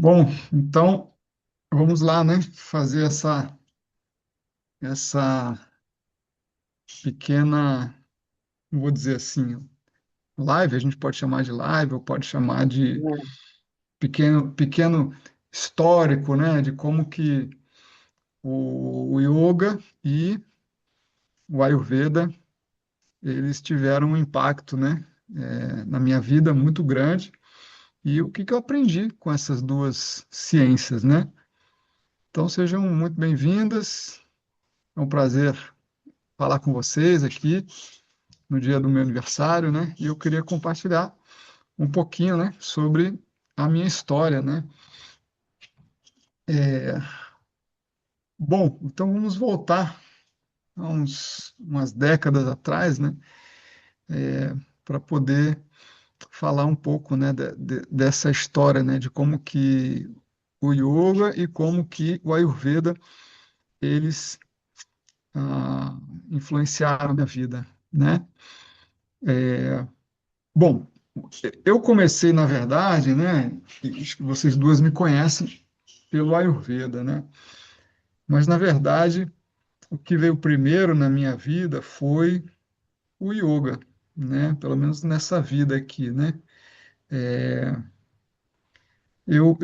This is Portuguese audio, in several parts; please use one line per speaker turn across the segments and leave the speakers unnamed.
Bom, então vamos lá, né? Fazer essa pequena, vou dizer assim, live. A gente pode chamar de live ou pode chamar de
É,
pequeno histórico, né? De como que o yoga e o Ayurveda eles tiveram um impacto, né? Na minha vida muito grande e o que que eu aprendi com essas duas ciências, né? Então sejam muito bem-vindas. É um prazer falar com vocês aqui no dia do meu aniversário, né? E eu queria compartilhar um pouquinho, né, sobre a minha história, né? Bom, então vamos voltar a umas décadas atrás, né, para poder falar um pouco, né, dessa história, né, de como que o yoga e como que o Ayurveda eles ah, influenciaram a minha vida, né? Bom, eu comecei, na verdade, né, e acho que vocês duas me conhecem pelo Ayurveda, né? Mas, na verdade, o que veio primeiro na minha vida foi o yoga, né? Pelo menos nessa vida aqui, né? Eu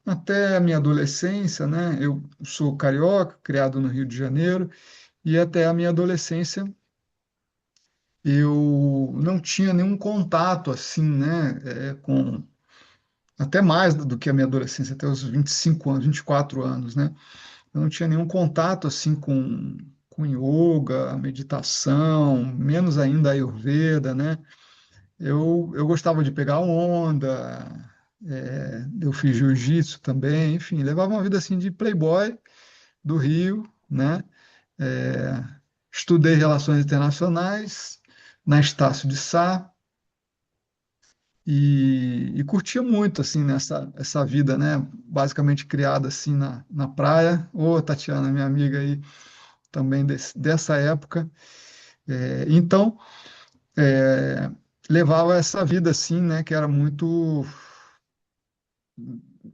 até a minha adolescência, né? Eu sou carioca, criado no Rio de Janeiro, e até a minha adolescência eu não tinha nenhum contato assim, né? Com até mais do que a minha adolescência, até os 25 anos, 24 anos, né? Eu não tinha nenhum contato assim com yoga, meditação, menos ainda Ayurveda, né? Eu gostava de pegar onda, eu fiz jiu-jitsu também, enfim, levava uma vida assim de playboy do Rio, né? É, estudei relações internacionais na Estácio de Sá e curtia muito assim nessa essa vida, né? Basicamente criada assim na praia. Ô, Tatiana, minha amiga aí também dessa época. Então, é, levava essa vida assim, né, que era muito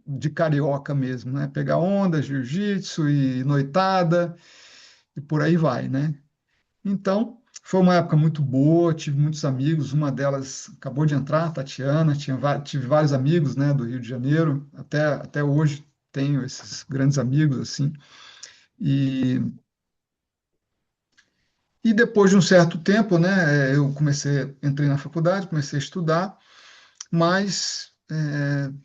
de carioca mesmo, né? Pegar onda, jiu-jitsu e noitada e por aí vai, né? Então, foi uma época muito boa, tive muitos amigos, uma delas acabou de entrar, a Tatiana, tive vários amigos, né, do Rio de Janeiro, até hoje tenho esses grandes amigos, assim, e E depois de um certo tempo, né, eu entrei na faculdade, comecei a estudar, mas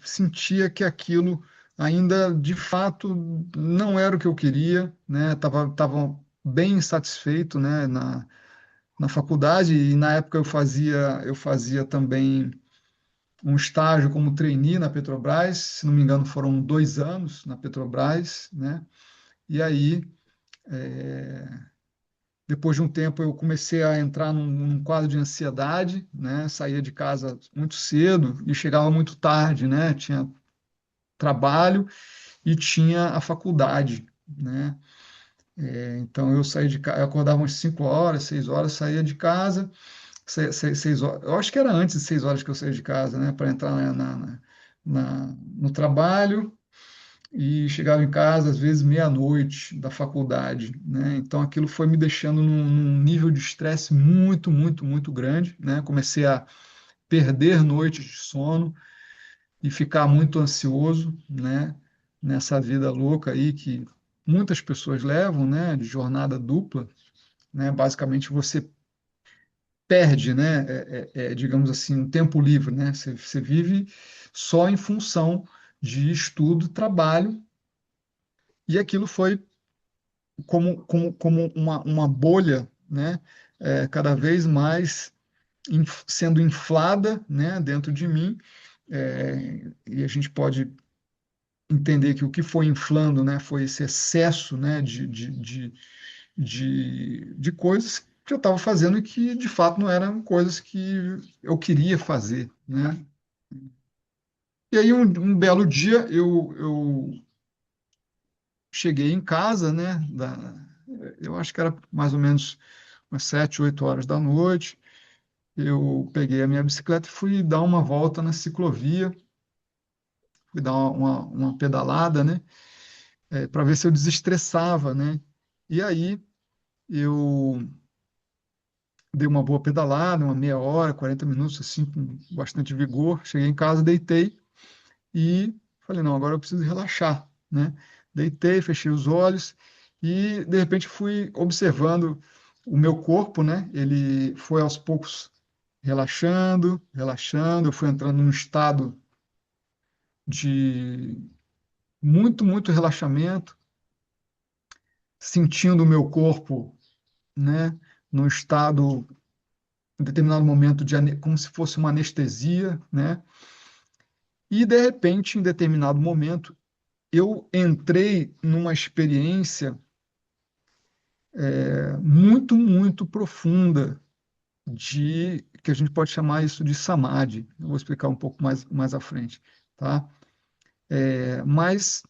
sentia que aquilo ainda, de fato, não era o que eu queria, né, tava bem insatisfeito, né, na faculdade, e na época eu fazia também um estágio como trainee na Petrobras, se não me engano foram 2 anos na Petrobras, né, e aí depois de um tempo, eu comecei a entrar num quadro de ansiedade, né? Saía de casa muito cedo e chegava muito tarde, né? Tinha trabalho e tinha a faculdade, né? Então, eu saía de casa, eu acordava umas 5 horas, 6 horas, saía de casa, 6 horas, eu acho que era antes de 6 horas que eu saía de casa, né? Para entrar no trabalho, e chegava em casa às vezes meia-noite da faculdade, né? Então aquilo foi me deixando num nível de estresse muito, muito, muito grande, né? Comecei a perder noites de sono e ficar muito ansioso, né? Nessa vida louca aí que muitas pessoas levam, né? De jornada dupla, né? Basicamente você perde, né? Digamos assim, um tempo livre, né? Você vive só em função de estudo, trabalho, e aquilo foi como uma bolha, né, cada vez mais sendo inflada, né, dentro de mim, e a gente pode entender que o que foi inflando, né, foi esse excesso, né, de coisas que eu estava fazendo e que, de fato, não eram coisas que eu queria fazer, né? E aí, um belo dia, eu cheguei em casa, né, eu acho que era mais ou menos umas 7, 8 horas da noite. Eu peguei a minha bicicleta e fui dar uma volta na ciclovia, fui dar uma pedalada, né? Para ver se eu desestressava, né? E aí eu dei uma boa pedalada, uma meia hora, 40 minutos, assim, com bastante vigor. Cheguei em casa, deitei e falei, não, agora eu preciso relaxar, né? Deitei, fechei os olhos e, de repente, fui observando o meu corpo, né? Ele foi aos poucos relaxando, relaxando. Eu fui entrando num estado de muito relaxamento, sentindo o meu corpo, né? Num estado, em determinado momento, como se fosse uma anestesia, né? E, de repente, em determinado momento, eu entrei numa experiência muito profunda de que a gente pode chamar isso de samadhi. Eu vou explicar um pouco mais à frente, tá? Mas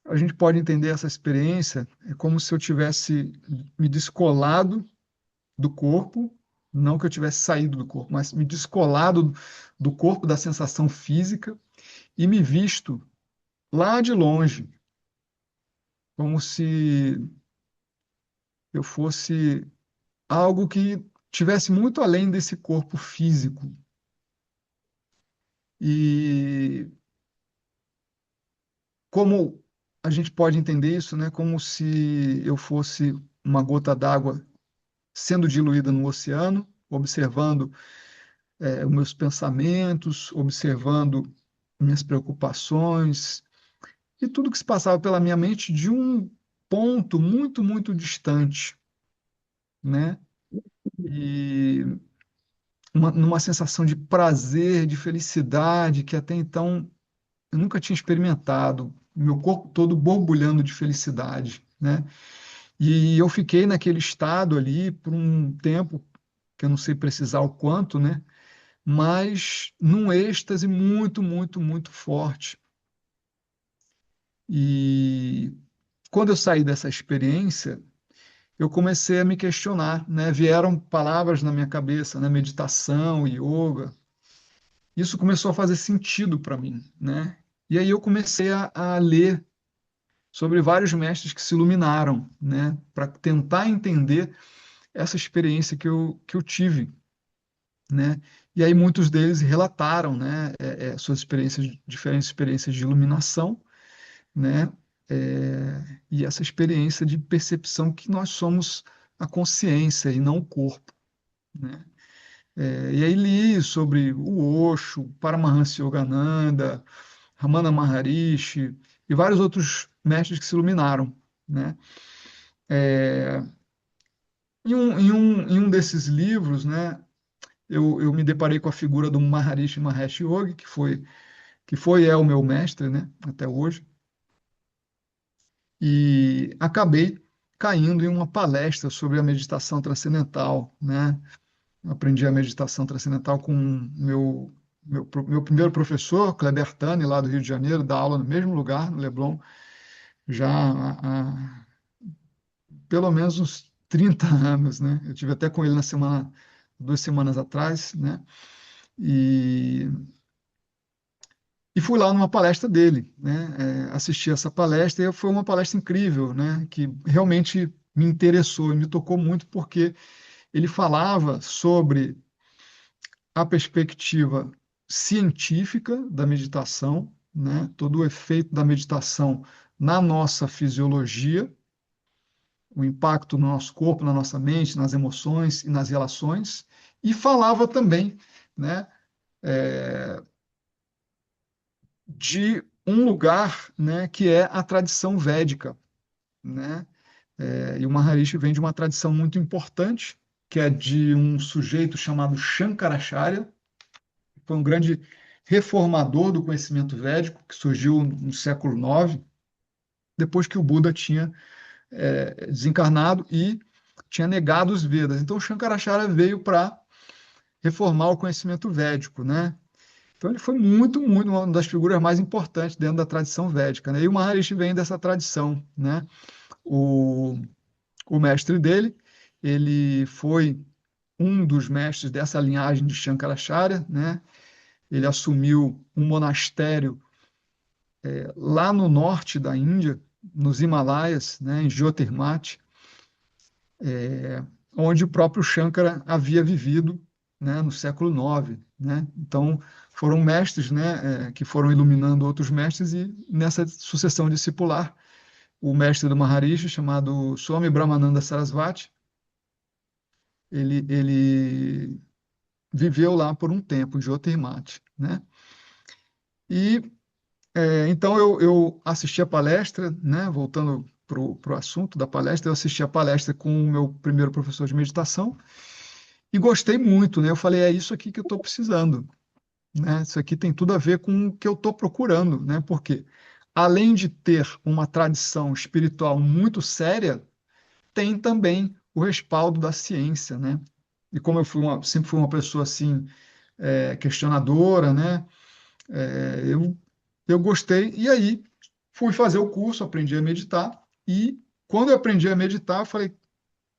a gente pode entender essa experiência como se eu tivesse me descolado do corpo, não que eu tivesse saído do corpo, mas me descolado do corpo, da sensação física e me visto lá de longe, como se eu fosse algo que tivesse muito além desse corpo físico. E como a gente pode entender isso, né? Como se eu fosse uma gota d'água sendo diluída no oceano, observando os meus pensamentos, observando minhas preocupações e tudo que se passava pela minha mente de um ponto muito distante, né? E numa sensação de prazer, de felicidade que até então eu nunca tinha experimentado, meu corpo todo borbulhando de felicidade, né? E eu fiquei naquele estado ali por um tempo, que eu não sei precisar o quanto, né? Mas num êxtase muito forte. E quando eu saí dessa experiência, eu comecei a me questionar, né? Vieram palavras na minha cabeça, né? Meditação, yoga. Isso começou a fazer sentido para mim, né? E aí eu comecei a ler sobre vários mestres que se iluminaram, né? Para tentar entender essa experiência que eu tive, né? E aí muitos deles relataram, né? Suas experiências, diferentes experiências de iluminação, né? E essa experiência de percepção que nós somos a consciência e não o corpo, né? E aí li sobre o Osho, Paramahansa Yogananda, Ramana Maharishi e vários outros mestres que se iluminaram, né? Em um desses livros, né, eu me deparei com a figura do Maharishi Mahesh Yogi, que foi é o meu mestre, né, até hoje, e acabei caindo em uma palestra sobre a meditação transcendental, né? Eu aprendi a meditação transcendental com meu primeiro professor, Kleber Tani, lá do Rio de Janeiro, dá aula no mesmo lugar, no Leblon, já há pelo menos uns 30 anos, né? Eu tive até com ele 2 semanas atrás, né? E, e fui lá numa palestra dele, né? Assisti essa palestra e foi uma palestra incrível, né? Que realmente me interessou e me tocou muito porque ele falava sobre a perspectiva científica da meditação, né? Todo o efeito da meditação na nossa fisiologia, o impacto no nosso corpo, na nossa mente, nas emoções e nas relações, e falava também, né, de um lugar, né, que é a tradição védica, né? E o Maharishi vem de uma tradição muito importante, que é de um sujeito chamado Shankaracharya, que foi um grande reformador do conhecimento védico, que surgiu no século IX, depois que o Buda tinha desencarnado e tinha negado os Vedas. Então, Shankaracharya veio para reformar o conhecimento védico, né? Então, ele foi muito uma das figuras mais importantes dentro da tradição védica, né? E o Maharishi vem dessa tradição, né? O, o mestre dele, ele foi um dos mestres dessa linhagem de Shankaracharya, né? Ele assumiu um monastério lá no norte da Índia, nos Himalaias, né, em Jyotirmati, onde o próprio Shankara havia vivido, né, no século IX, né? Então, foram mestres, né, que foram iluminando outros mestres e nessa sucessão discipular, o mestre do Maharishi, chamado Swami Brahmananda Sarasvati, ele viveu lá por um tempo, em Jyotirmati, né? E então eu assisti a palestra, né? Voltando para o assunto da palestra, eu assisti a palestra com o meu primeiro professor de meditação e gostei muito, né? Eu falei, é isso aqui que eu estou precisando, né? Isso aqui tem tudo a ver com o que eu estou procurando, né? Porque além de ter uma tradição espiritual muito séria, tem também o respaldo da ciência, né? E como sempre fui uma pessoa assim, questionadora, né? Eu gostei, e aí fui fazer o curso, aprendi a meditar, e quando eu aprendi a meditar, eu falei,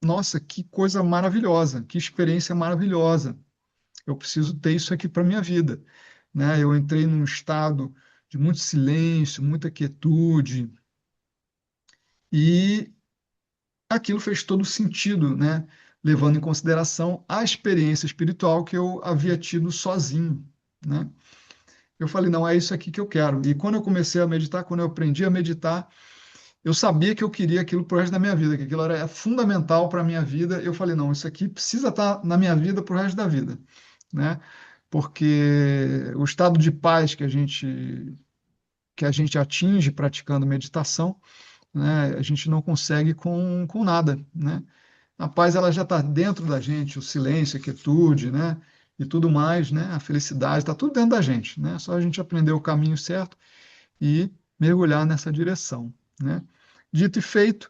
nossa, que coisa maravilhosa, que experiência maravilhosa. Eu preciso ter isso aqui para minha vida, né? Eu entrei num estado de muito silêncio, muita quietude, e aquilo fez todo sentido, né? Levando em consideração a experiência espiritual que eu havia tido sozinho, né? Eu falei, não, é isso aqui que eu quero. E quando eu comecei a meditar, quando eu aprendi a meditar, eu sabia que eu queria aquilo pro resto da minha vida, que aquilo era fundamental para a minha vida. Eu falei, não, isso aqui precisa estar na minha vida pro resto da vida, né? Porque o estado de paz que a gente atinge praticando meditação, né, a gente não consegue com nada, né? A paz ela já está dentro da gente, o silêncio, a quietude, né? E tudo mais, né? A felicidade está tudo dentro da gente, né? Só a gente aprender o caminho certo e mergulhar nessa direção, né? Dito e feito,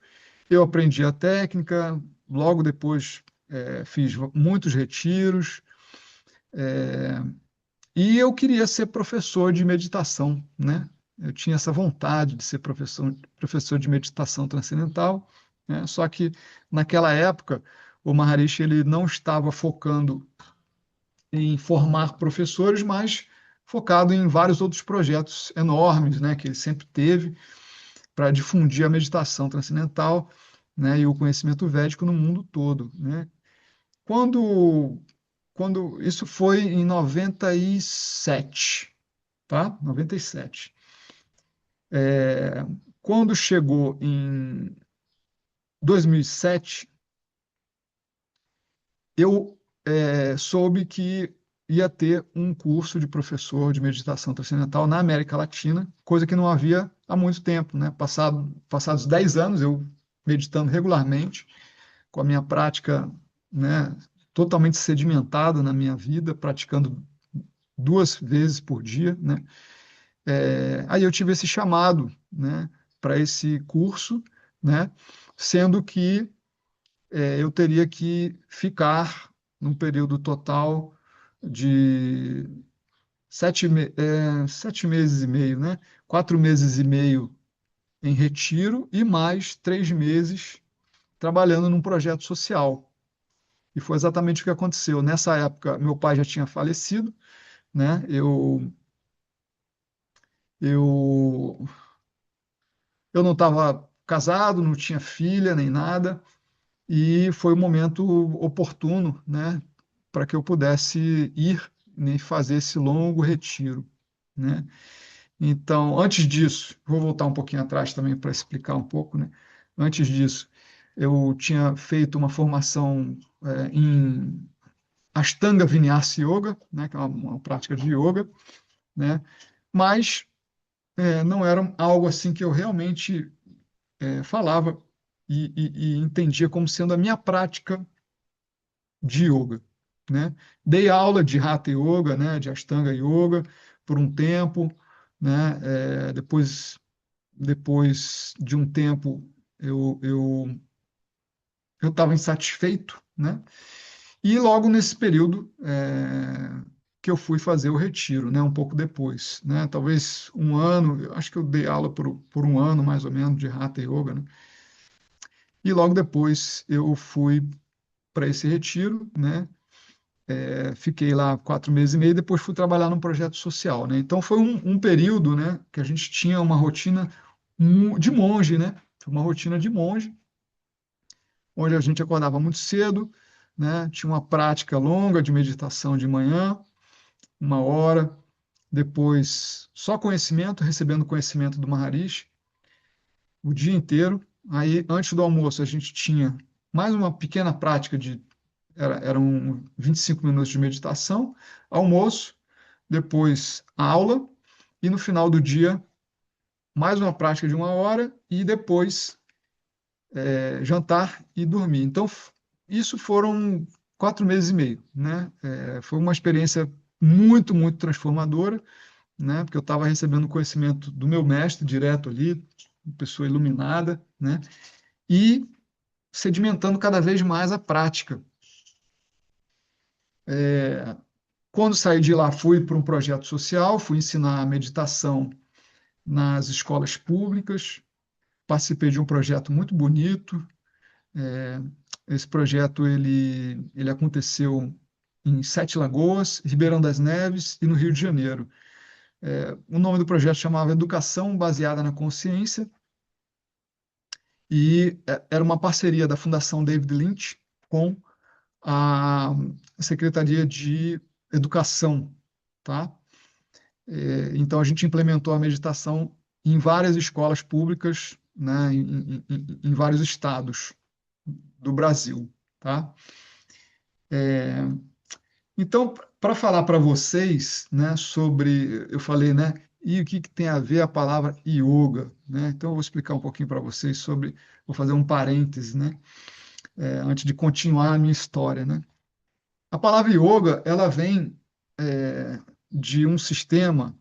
eu aprendi a técnica, logo depois fiz muitos retiros, e eu queria ser professor de meditação, né? Eu tinha essa vontade de ser professor de meditação transcendental, né? Só que naquela época o Maharishi ele não estava focando em formar professores, mas focado em vários outros projetos enormes, né? Que ele sempre teve para difundir a meditação transcendental, né? E o conhecimento védico no mundo todo, né? Quando isso foi em 97, tá? 97. Quando chegou em 2007, eu soube que ia ter um curso de professor de meditação transcendental na América Latina, coisa que não havia há muito tempo, né? Passados 10 anos, eu meditando regularmente, com a minha prática, né, totalmente sedimentada na minha vida, praticando 2 vezes por dia, né? Aí eu tive esse chamado, né, para esse curso, né, sendo que eu teria que ficar num período total de 7 meses e meio, né, 4 meses e meio em retiro e mais 3 meses trabalhando num projeto social. E foi exatamente o que aconteceu. Nessa época, meu pai já tinha falecido, né? Eu Eu não estava casado, não tinha filha nem nada, e foi o momento oportuno, né, para que eu pudesse ir e fazer esse longo retiro, né? Então, antes disso, vou voltar um pouquinho atrás também para explicar um pouco, né? Antes disso, eu tinha feito uma formação em Ashtanga Vinyasa Yoga, né, que é uma prática de yoga, né? Mas não era algo assim que eu realmente falava e entendia como sendo a minha prática de yoga, né? Dei aula de Hatha Yoga, né, de Ashtanga Yoga por um tempo, né? Depois de um tempo eu estava insatisfeito, né? E logo nesse período que eu fui fazer o retiro, né? Um pouco depois, né? Talvez um ano, eu acho que eu dei aula por um ano mais ou menos de Hatha Yoga, né? E logo depois eu fui para esse retiro, né? Fiquei lá 4 meses e meio, depois fui trabalhar num projeto social, né? Então foi um período, né, que a gente tinha uma rotina de monge, né? Uma rotina de monge, onde a gente acordava muito cedo, né? Tinha uma prática longa de meditação de manhã, 1 hora, depois só conhecimento, recebendo conhecimento do Maharishi o dia inteiro. Aí, antes do almoço, a gente tinha mais uma pequena prática eram 25 minutos de meditação, almoço, depois aula, e no final do dia, mais uma prática de 1 hora, e depois jantar e dormir. Então, isso foram 4 meses e meio, né? Foi uma experiência muito, muito transformadora, né? Porque eu estava recebendo conhecimento do meu mestre direto ali, uma pessoa iluminada, né? E sedimentando cada vez mais a prática. Quando saí de lá, fui para um projeto social, fui ensinar meditação nas escolas públicas, participei de um projeto muito bonito. É, Esse projeto ele aconteceu em Sete Lagoas, Ribeirão das Neves e no Rio de Janeiro. O nome do projeto chamava Educação Baseada na Consciência e era uma parceria da Fundação David Lynch com a Secretaria de Educação, tá? Então a gente implementou a meditação em várias escolas públicas, né, em vários estados do Brasil, tá? Então, para falar para vocês, né, sobre, eu falei, né, e o que, que tem a ver a palavra yoga, né? Então, eu vou explicar um pouquinho para vocês sobre, vou fazer um parêntese, né, antes de continuar a minha história, né? A palavra yoga, ela vem de um sistema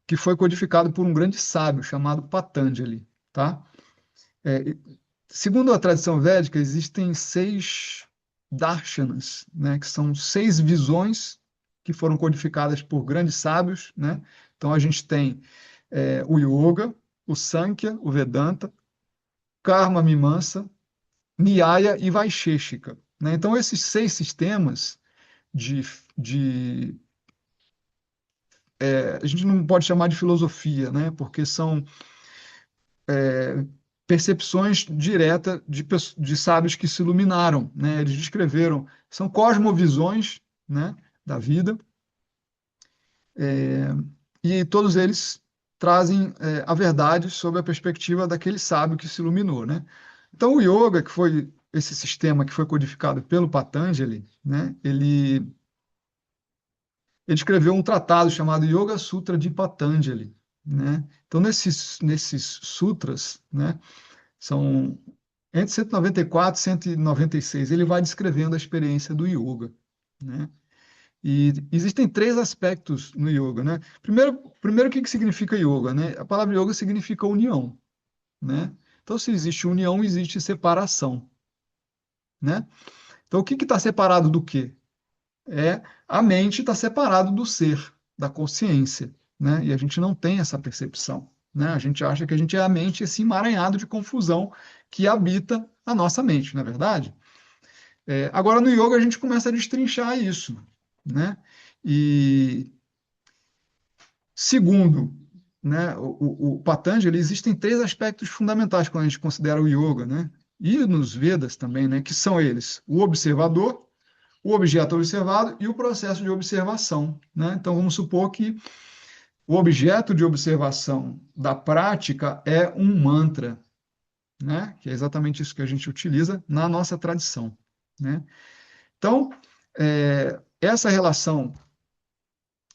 que foi codificado por um grande sábio chamado Patanjali, tá? É, Segundo a tradição védica, existem 6 darshanas, né, que são 6 visões que foram codificadas por grandes sábios, né? Então a gente tem o Yoga, o Sankhya, o Vedanta, Karma Mimamsa, Nyaya e Vaisheshika, né? Então esses 6 sistemas de, de a gente não pode chamar de filosofia, né? Porque são percepções diretas de sábios que se iluminaram, né? Eles descreveram, são cosmovisões, né, da vida, e todos eles trazem a verdade sob a perspectiva daquele sábio que se iluminou, né? Então o yoga, que foi esse sistema que foi codificado pelo Patanjali, né? Ele escreveu um tratado chamado Yoga Sutra de Patanjali, né? Então nesses sutras, né, são entre 194 e 196, ele vai descrevendo a experiência do yoga, né? E existem 3 aspectos no yoga, né? Primeiro, o que que significa yoga, né? A palavra yoga significa união, né? Então, se existe união, existe separação, né? Então, o que está separado do quê? A mente está separado do ser, da consciência, né? E a gente não tem essa percepção, né? A gente acha que a gente é a mente, esse emaranhado de confusão que habita a nossa mente, não é verdade? Agora, no yoga, a gente começa a destrinchar isso, né? E segundo, né, o Patanjali, existem 3 aspectos fundamentais quando a gente considera o yoga, né? E nos Vedas também, né? Que são eles: o observador, o objeto observado e o processo de observação, né? Então, vamos supor que o objeto de observação da prática é um mantra, né? Que é exatamente isso que a gente utiliza na nossa tradição, né? Então, essa relação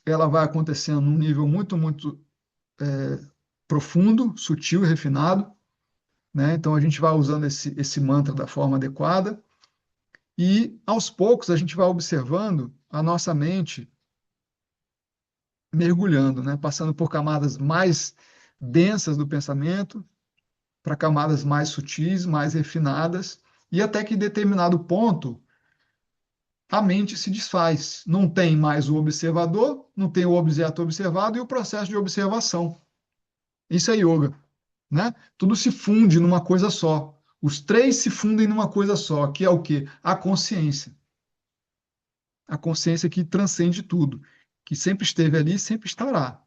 ela vai acontecendo num nível muito, muito profundo, sutil e refinado, né? Então, a gente vai usando esse mantra da forma adequada e, aos poucos, a gente vai observando a nossa mente mergulhando, né? Passando por camadas mais densas do pensamento para camadas mais sutis, mais refinadas, e até que em determinado ponto a mente se desfaz. Não tem mais o observador, não tem o objeto observado e o processo de observação. Isso é yoga, né? Tudo se funde numa coisa só. Os 3 se fundem numa coisa só, que é o quê? A consciência. a consciência que transcende tudo, que sempre esteve ali e sempre estará.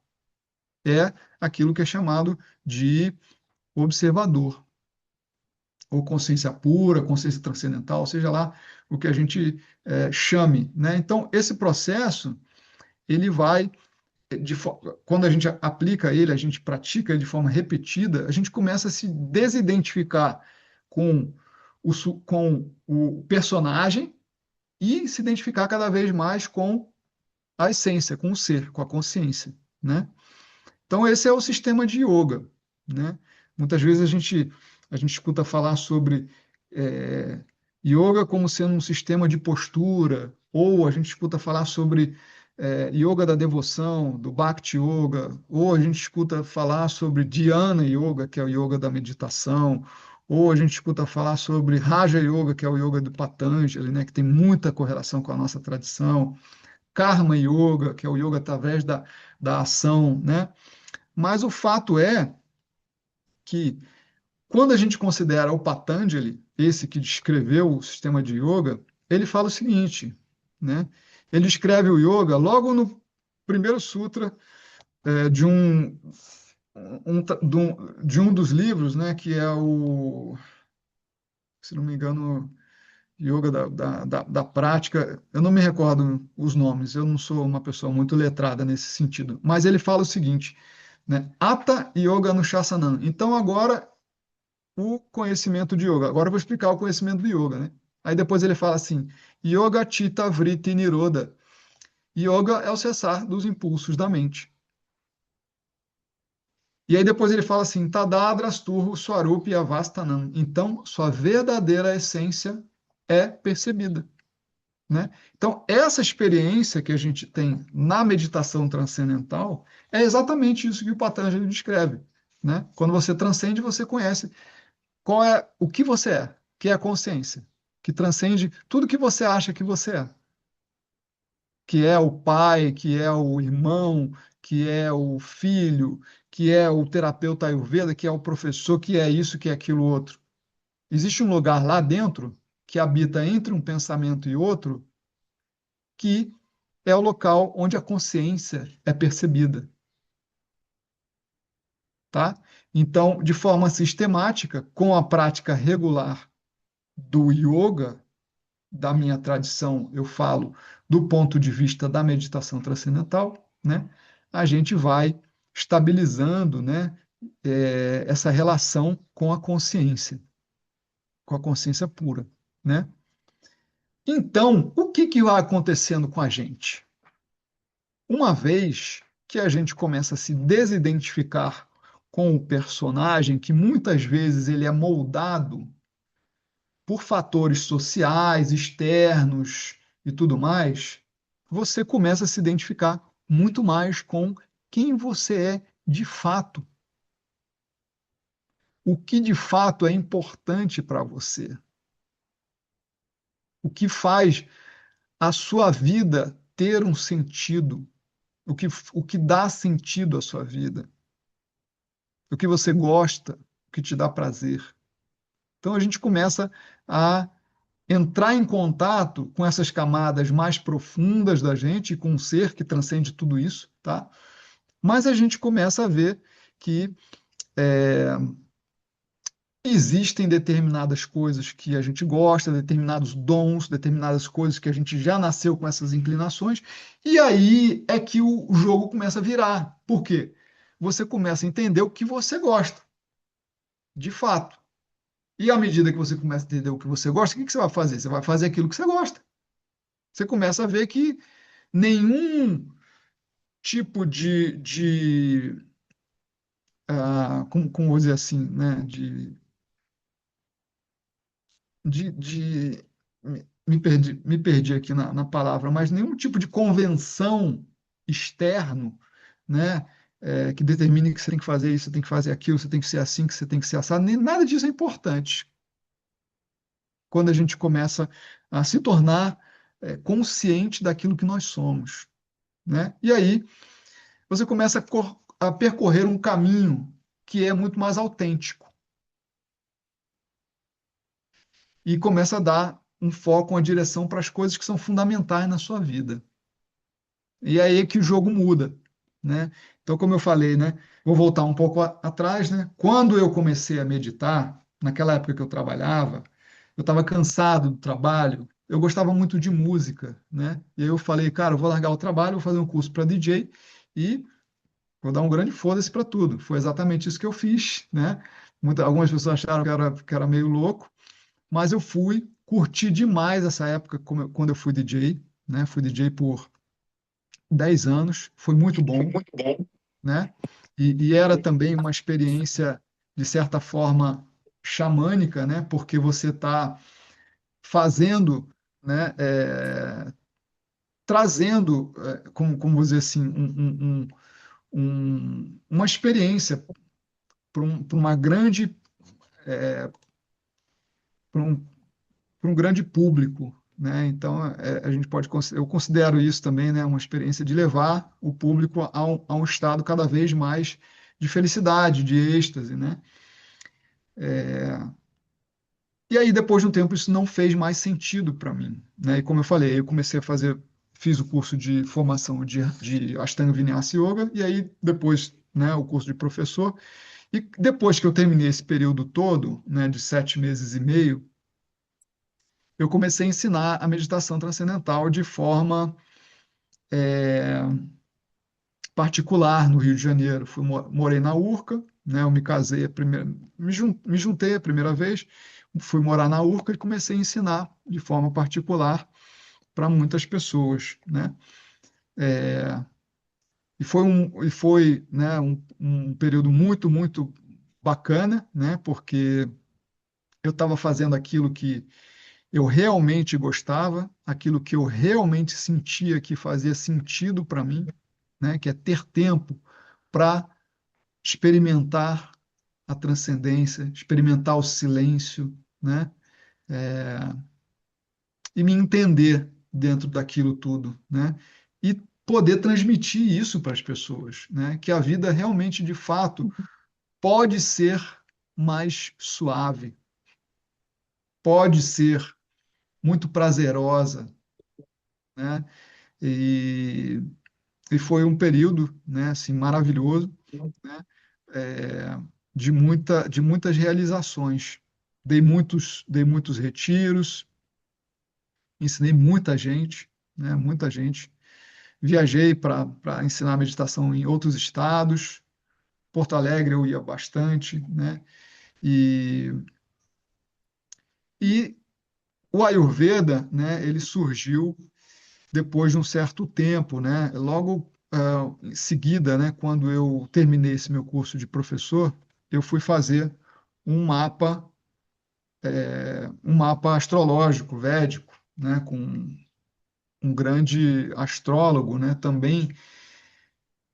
É aquilo que é chamado de observador, ou consciência pura, consciência transcendental, seja lá o que a gente chame, né? Então, esse processo, ele vai, quando a gente aplica ele, a gente pratica ele de forma repetida, a gente começa a se desidentificar com com o personagem e se identificar cada vez mais com a essência, com o ser, com a consciência, né? Então, esse é o sistema de yoga, né? Muitas vezes a gente escuta falar sobre é, yoga como sendo um sistema de postura, ou a gente escuta falar sobre yoga da devoção, do Bhakti Yoga, ou a gente escuta falar sobre Dhyana Yoga, que é o yoga da meditação, ou a gente escuta falar sobre Raja Yoga, que é o yoga do Patanjali, né, que tem muita correlação com a nossa tradição, Karma Yoga, que é o yoga através da ação, né? Mas o fato é que, quando a gente considera o Patanjali, esse que descreveu o sistema de yoga, ele fala o seguinte, né? Ele escreve o yoga logo no primeiro sutra de de um dos livros, né? Que é o, se não me engano, Yoga da prática. Eu não me recordo os nomes, eu não sou uma pessoa muito letrada nesse sentido, mas ele fala o seguinte, né? Hatha Yoga Anushasana. Então, agora o conhecimento de yoga. Agora eu vou explicar o conhecimento do yoga, né? Aí depois ele fala assim: Yoga Chitta Vritti Nirodha. Yoga é o cessar dos impulsos da mente. E aí depois ele fala assim: Tadadrasturro Swarupi Avastanam. Então, sua verdadeira essência é percebida, né? Então, essa experiência que a gente tem na meditação transcendental é exatamente isso que o Patanjali descreve, né? Quando você transcende, você conhece qual é o que você é, que é a consciência, que transcende tudo que você acha que você é, que é o pai, que é o irmão, que é o filho, que é o terapeuta Ayurveda, que é o professor, que é isso, que é aquilo outro. Existe um lugar lá dentro que habita entre um pensamento e outro, que é o local onde a consciência é percebida, tá? Então, de forma sistemática, com a prática regular do yoga, da minha tradição, eu falo do ponto de vista da meditação transcendental, né? A gente vai estabilizando, né, essa relação com a consciência pura, né? Então, o que que vai acontecendo com a gente? Uma vez que a gente começa a se desidentificar com o personagem, que muitas vezes ele é moldado por fatores sociais, externos e tudo mais, você começa a se identificar muito mais com quem você é de fato, o que de fato é importante para você, o que faz a sua vida ter um sentido, o que dá sentido à sua vida, o que você gosta, o que te dá prazer. Então a gente começa a entrar em contato com essas camadas mais profundas da gente, com um ser que transcende tudo isso, tá? Mas a gente começa a ver que existem determinadas coisas que a gente gosta, determinados dons, determinadas coisas que a gente já nasceu com essas inclinações, e aí é que o jogo começa a virar. Por quê? Você começa a entender o que você gosta, de fato. E à medida que você começa a entender o que você gosta, o que que você vai fazer? Você vai fazer aquilo que você gosta. Você começa a ver que nenhum tipo como vou dizer assim, né, de me perdi aqui na palavra, mas nenhum tipo de convenção externo, né, que determine que você tem que fazer isso, você tem que fazer aquilo, você tem que ser assim, que você tem que ser assado, nem nada disso é importante quando a gente começa a se tornar consciente daquilo que nós somos, né? E aí você começa a percorrer um caminho que é muito mais autêntico e começa a dar um foco, uma direção para as coisas que são fundamentais na sua vida. E é aí que o jogo muda, né? Então, como eu falei, né? Vou voltar um pouco atrás, né? Quando eu comecei a meditar, naquela época que eu trabalhava, eu estava cansado do trabalho, eu gostava muito de música, né? E aí eu falei, cara, eu vou largar o trabalho, vou fazer um curso para DJ e vou dar um grande foda-se para tudo. Foi exatamente isso que eu fiz, né? Algumas pessoas acharam que era meio louco, mas eu fui, curti demais essa época quando eu fui DJ, né? Fui DJ por 10 anos, foi muito bom, né? E era também uma experiência, de certa forma, xamânica, né? Porque você está fazendo, né? Trazendo, como dizer assim, uma experiência para uma grande, para um grande público, né? Então, a gente pode, eu considero isso também, né? Uma experiência de levar o público a um estado cada vez mais de felicidade, de êxtase, né? E aí, depois de um tempo, isso não fez mais sentido para mim, né? E como eu falei, eu comecei a fazer, fiz o curso de formação de Ashtanga Vinyasa Yoga, e aí depois, né, o curso de professor. E depois que eu terminei esse período todo, né, de 7 meses e meio, eu comecei a ensinar a meditação transcendental de forma particular no Rio de Janeiro. Morei na Urca, né? Eu me casei a primeira, me juntei a primeira vez, fui morar na Urca e comecei a ensinar de forma particular para muitas pessoas, né? E foi, né, um período muito, muito bacana, né? Porque eu estava fazendo aquilo que eu realmente gostava, aquilo que eu realmente sentia que fazia sentido para mim, né? Que é ter tempo para experimentar a transcendência, experimentar o silêncio, né? E me entender dentro daquilo tudo, né? E poder transmitir isso para as pessoas, né? Que a vida realmente, de fato, pode ser mais suave, pode ser muito prazerosa, né? E, e foi um período, né? Assim, maravilhoso, né? É, de muitas realizações. Dei muitos retiros, ensinei muita gente, né? Muita gente. Viajei para ensinar meditação em outros estados. Porto Alegre eu ia bastante, né? E, e o Ayurveda, né? Ele surgiu depois de um certo tempo, né? Logo em seguida, né? Quando eu terminei esse meu curso de professor, eu fui fazer um mapa, um mapa astrológico védico, né? Com um grande astrólogo, né? Também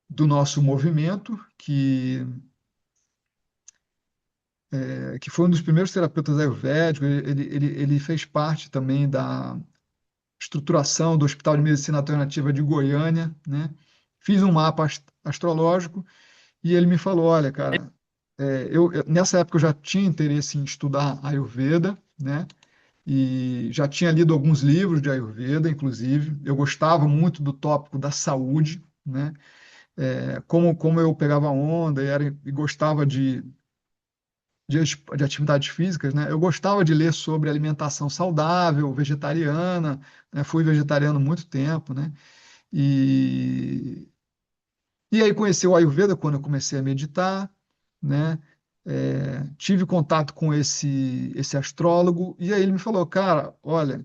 do nosso movimento, que foi um dos primeiros terapeutas ayurvédicos. Ele fez parte também da estruturação do Hospital de Medicina Alternativa de Goiânia, né? Fiz um mapa astrológico e ele me falou, olha, cara, nessa época eu já tinha interesse em estudar Ayurveda, né? E já tinha lido alguns livros de Ayurveda, inclusive. Eu gostava muito do tópico da saúde, né? Como eu pegava onda e gostava de atividades físicas, né? Eu gostava de ler sobre alimentação saudável, vegetariana, né? Fui vegetariano há muito tempo, né? E, e aí conheci o Ayurveda quando eu comecei a meditar, né? Tive contato com esse astrólogo e aí ele me falou, cara, olha,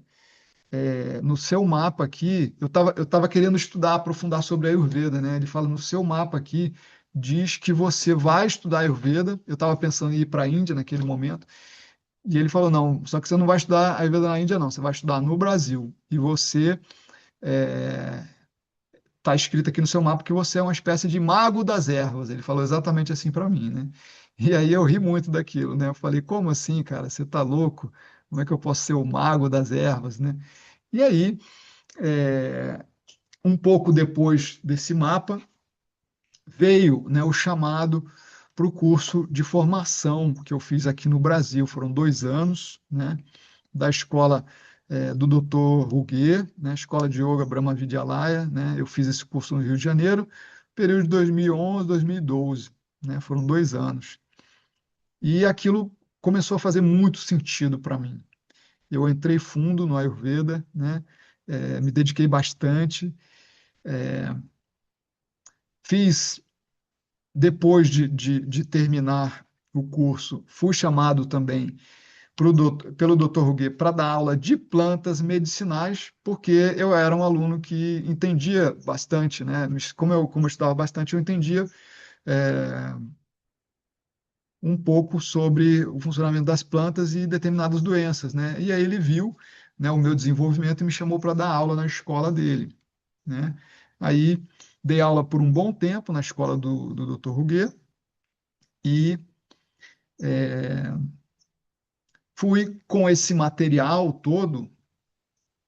no seu mapa aqui, eu tava querendo estudar, aprofundar sobre a Ayurveda, né? Ele fala, no seu mapa aqui diz que você vai estudar Ayurveda. Eu estava pensando em ir para a Índia naquele momento. E ele falou, não, só que você não vai estudar Ayurveda na Índia, não. Você vai estudar no Brasil. E você está escrito aqui no seu mapa que você é uma espécie de mago das ervas. Ele falou exatamente assim para mim, né? E aí eu ri muito daquilo, né? Eu falei, como assim, cara? Você tá louco? Como é que eu posso ser o mago das ervas, né? E aí, um pouco depois desse mapa, veio, né, o chamado para o curso de formação que eu fiz aqui no Brasil. Foram 2 anos, né, da escola. do Dr. Ruge, né, Escola de Yoga Brahma Vidyalaya, né? Eu fiz esse curso no Rio de Janeiro, período de 2011, 2012, né? Foram 2 anos. E aquilo começou a fazer muito sentido para mim. Eu entrei fundo no Ayurveda, né? Me dediquei bastante. Fiz, depois de terminar o curso, fui chamado também pelo Dr. Ruguet para dar aula de plantas medicinais, porque eu era um aluno que entendia bastante, né? Como eu estudava bastante, eu entendia é, um pouco sobre o funcionamento das plantas e determinadas doenças, né? E aí ele viu, né, o meu desenvolvimento e me chamou para dar aula na escola dele, né? Aí dei aula por um bom tempo na escola do Dr. Ruguet e fui com esse material todo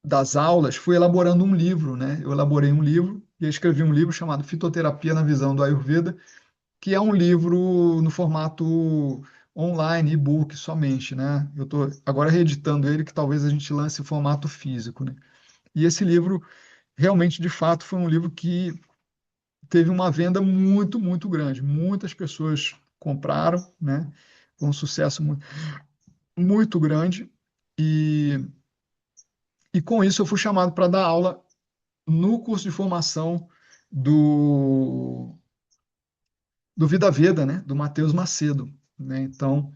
das aulas, fui elaborando um livro, né? Eu elaborei um livro e escrevi um livro chamado Fitoterapia na Visão do Ayurveda, que é um livro no formato online, e-book somente, né? Eu estou agora reeditando ele, que talvez a gente lance em formato físico, né? E esse livro, realmente, de fato, foi um livro que teve uma venda muito, muito grande. Muitas pessoas compraram, né? Foi um sucesso muito, muito grande. E, e com isso eu fui chamado para dar aula no curso de formação do, do Vida Veda, né? Do Matheus Macedo, né? Então,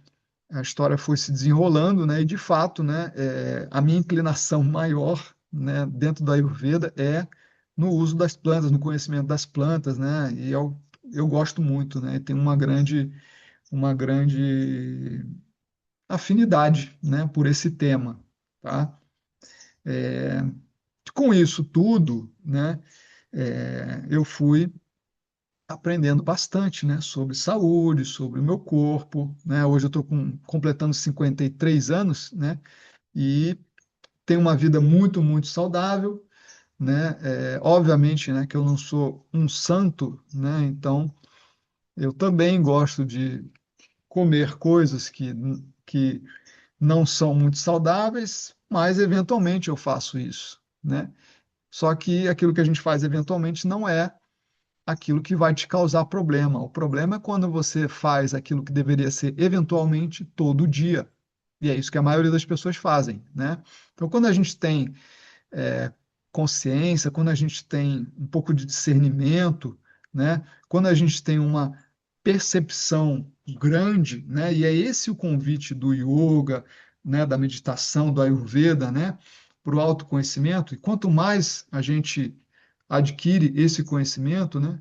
a história foi se desenrolando, né? E de fato, né? A minha inclinação maior, né? Dentro da Ayurveda é no uso das plantas, no conhecimento das plantas, né? E eu gosto muito, né? Tenho uma grande afinidade, né? Por esse tema, tá? Com isso tudo, né? Eu fui aprendendo bastante, né? Sobre saúde, sobre o meu corpo, né? Hoje eu estou completando 53 anos, né? E tenho uma vida muito, muito saudável, né? Obviamente, né, que eu não sou um santo, né? Então, eu também gosto de comer coisas que não são muito saudáveis, mas eventualmente eu faço isso, né? Só que aquilo que a gente faz eventualmente não é aquilo que vai te causar problema. O problema é quando você faz aquilo que deveria ser eventualmente todo dia. E é isso que a maioria das pessoas fazem, né? Então, quando a gente tem consciência, quando a gente tem um pouco de discernimento, né? Quando a gente tem uma percepção grande, né? E é esse o convite do yoga, né? Da meditação, do Ayurveda, né? Para o autoconhecimento. E quanto mais a gente adquire esse conhecimento, né?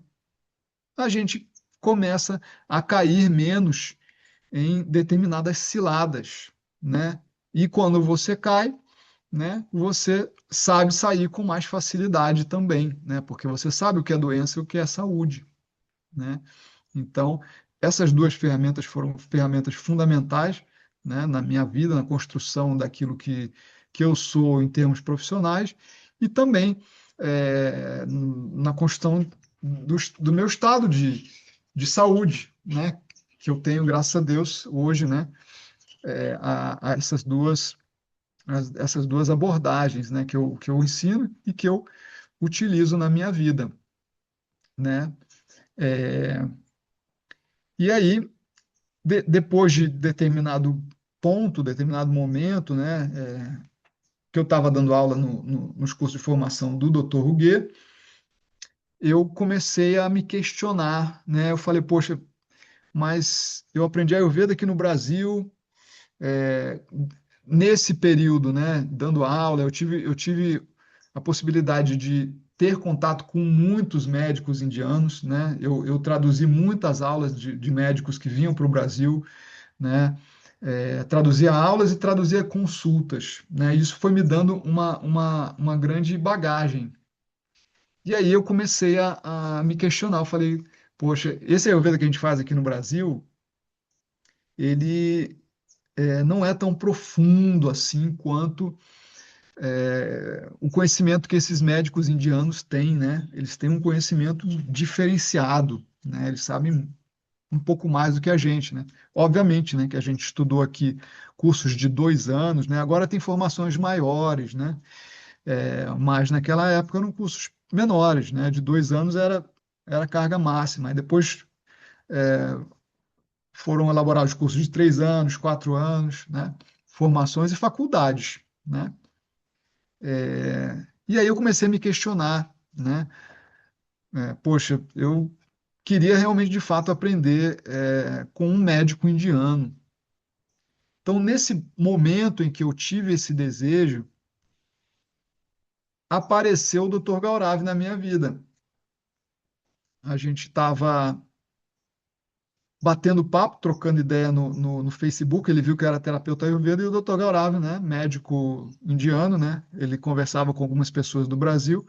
A gente começa a cair menos em determinadas ciladas, né? E quando você cai, né, você sabe sair com mais facilidade também, né? Porque você sabe o que é doença e o que é saúde, né? Então, essas duas ferramentas foram ferramentas fundamentais, né, na minha vida, na construção daquilo que eu sou em termos profissionais e também na construção do meu estado de saúde, né? Que eu tenho, graças a Deus, hoje, né? A essas duas abordagens, né, que eu ensino e que eu utilizo na minha vida, né? É, e aí, depois de determinado ponto, determinado momento, né, que eu estava dando aula nos cursos de formação do Dr. Ruguet, eu comecei a me questionar, né? Eu falei, poxa, mas eu aprendi Ayurveda aqui no Brasil, nesse período, né, dando aula, eu tive a possibilidade de ter contato com muitos médicos indianos, né? Eu traduzi muitas aulas de médicos que vinham para o Brasil, né? Traduzia aulas e traduzia consultas, né? Isso foi me dando uma grande bagagem. E aí eu comecei a me questionar. Eu falei, poxa, esse Ayurveda que a gente faz aqui no Brasil, ele não é tão profundo assim quanto o conhecimento que esses médicos indianos têm, né? Eles têm um conhecimento diferenciado, né? Eles sabem. um pouco mais do que a gente, né? Obviamente, né, que a gente estudou aqui cursos de 2 anos, né? Agora tem formações maiores, né? Mas naquela época eram cursos menores, né? De 2 anos era a carga máxima. E depois foram elaborados cursos de 3 anos, 4 anos, né? Formações e faculdades, né? E aí eu comecei a me questionar, né? Poxa, eu queria realmente de fato aprender com um médico indiano. Então, nesse momento em que eu tive esse desejo, apareceu o Dr. Gaurav na minha vida. A gente estava batendo papo, trocando ideia no Facebook. Ele viu que eu era terapeuta Ayurveda e o Dr. Gaurav, né, médico indiano, né, ele conversava com algumas pessoas do Brasil,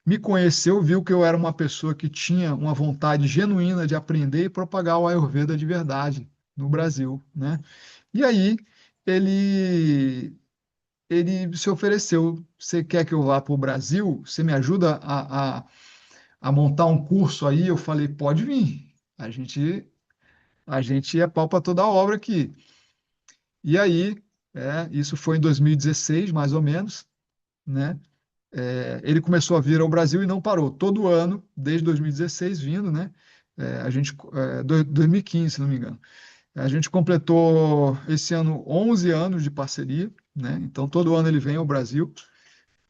me conheceu, viu que eu era uma pessoa que tinha uma vontade genuína de aprender e propagar o Ayurveda de verdade no Brasil, né? E aí ele ele se ofereceu. Você quer que eu vá para o Brasil? Você me ajuda a montar um curso aí? Eu falei, pode vir. A gente é pau para toda a obra aqui. E aí, isso foi em 2016, mais ou menos, né? Ele começou a vir ao Brasil e não parou. Todo ano, desde 2016, vindo, né? 2015, se não me engano. A gente completou esse ano 11 anos de parceria, né? Então, todo ano ele vem ao Brasil.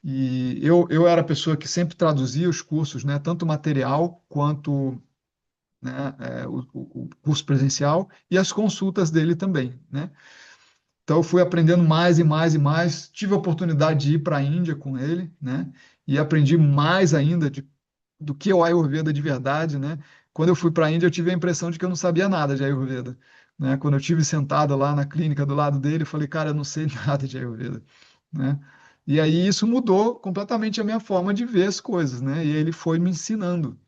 E eu era a pessoa que sempre traduzia os cursos, né? Tanto o material quanto, né, o curso presencial e as consultas dele também, né? Então, eu fui aprendendo mais e mais e mais. Tive a oportunidade de ir para a Índia com ele, né? E aprendi mais ainda do que é o Ayurveda de verdade, né? Quando eu fui para a Índia, eu tive a impressão de que eu não sabia nada de Ayurveda, né? Quando eu tive sentado lá na clínica do lado dele, eu falei, cara, eu não sei nada de Ayurveda, né? E aí isso mudou completamente a minha forma de ver as coisas, né? E ele foi me ensinando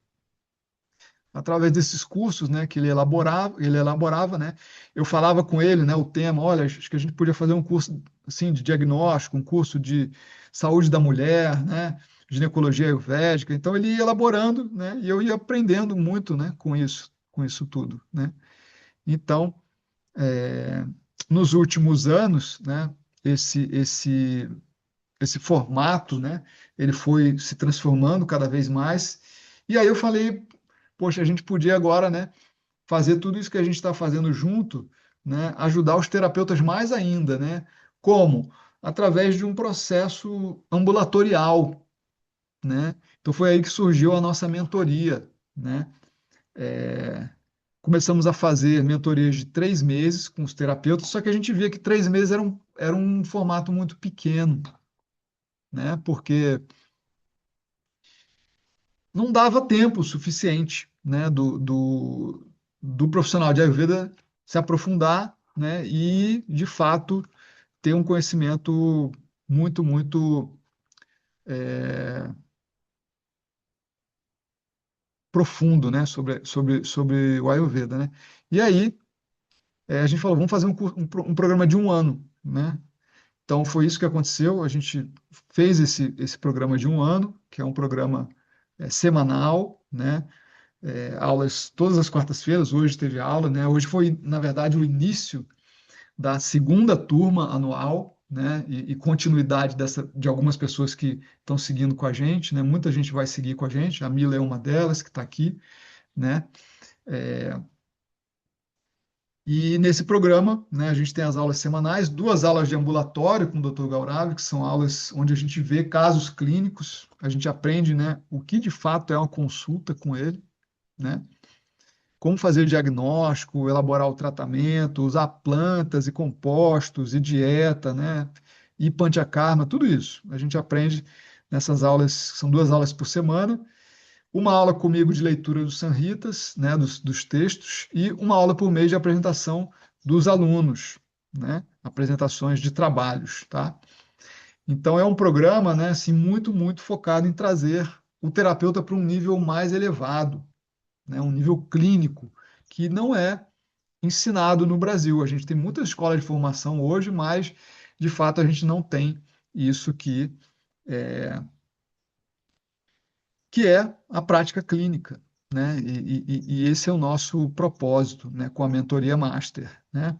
através desses cursos, né, que ele elaborava, né? Eu falava com ele, né, o tema, olha, acho que a gente podia fazer um curso assim de diagnóstico, um curso de saúde da mulher, né, ginecologia ayurvédica. Então ele ia elaborando, né, e eu ia aprendendo muito, né, com isso tudo, né? Então, é, nos últimos anos, né, esse esse esse formato, né, ele foi se transformando cada vez mais. E aí eu falei, poxa, a gente podia agora, né, fazer tudo isso que a gente está fazendo junto, né, ajudar os terapeutas mais ainda, né? Como? Através de um processo ambulatorial, né? Então foi aí que surgiu a nossa mentoria, né? Começamos a fazer mentorias de 3 meses com os terapeutas, só que a gente via que 3 meses era um formato muito pequeno, né? Porque não dava tempo suficiente, né, do profissional de Ayurveda se aprofundar, né, e, de fato, ter um conhecimento muito, muito profundo, né, sobre o Ayurveda, né? E aí, a gente falou, vamos fazer um programa de um ano, né? Então, foi isso que aconteceu. A gente fez esse programa de um ano, que é um programa semanal, né? Aulas todas as quartas-feiras. Hoje teve aula, né? Hoje foi, na verdade, o início da segunda turma anual, né? E continuidade de algumas pessoas que estão seguindo com a gente, né? Muita gente vai seguir com a gente. A Mila é uma delas que está aqui, né? E nesse programa, né, a gente tem as aulas semanais, 2 aulas de ambulatório com o Dr. Gaurav, que são aulas onde a gente vê casos clínicos, a gente aprende, né, o que de fato é uma consulta com ele, né? Como fazer o diagnóstico, elaborar o tratamento, usar plantas e compostos e dieta, né? E panchakarma, tudo isso. A gente aprende nessas aulas, são 2 aulas por semana, uma aula comigo de leitura dos Samhitas, né, dos textos, e uma aula por mês de apresentação dos alunos, né? Apresentações de trabalhos, tá? Então é um programa, né, assim, muito, muito focado em trazer o terapeuta para um nível mais elevado, né, um nível clínico, que não é ensinado no Brasil. A gente tem muitas escolas de formação hoje, mas de fato a gente não tem isso que é a prática clínica, né? E esse é o nosso propósito, né? Com a mentoria Master, né?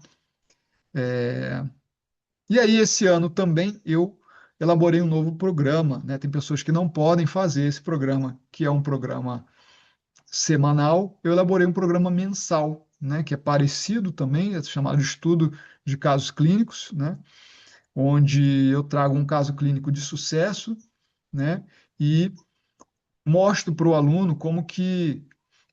E aí, esse ano também eu elaborei um novo programa, né? Tem pessoas que não podem fazer esse programa, que é um programa semanal. Eu elaborei um programa mensal, né? Que é parecido também, é chamado Estudo de Casos Clínicos, né? Onde eu trago um caso clínico de sucesso, né? E mostro para o aluno como que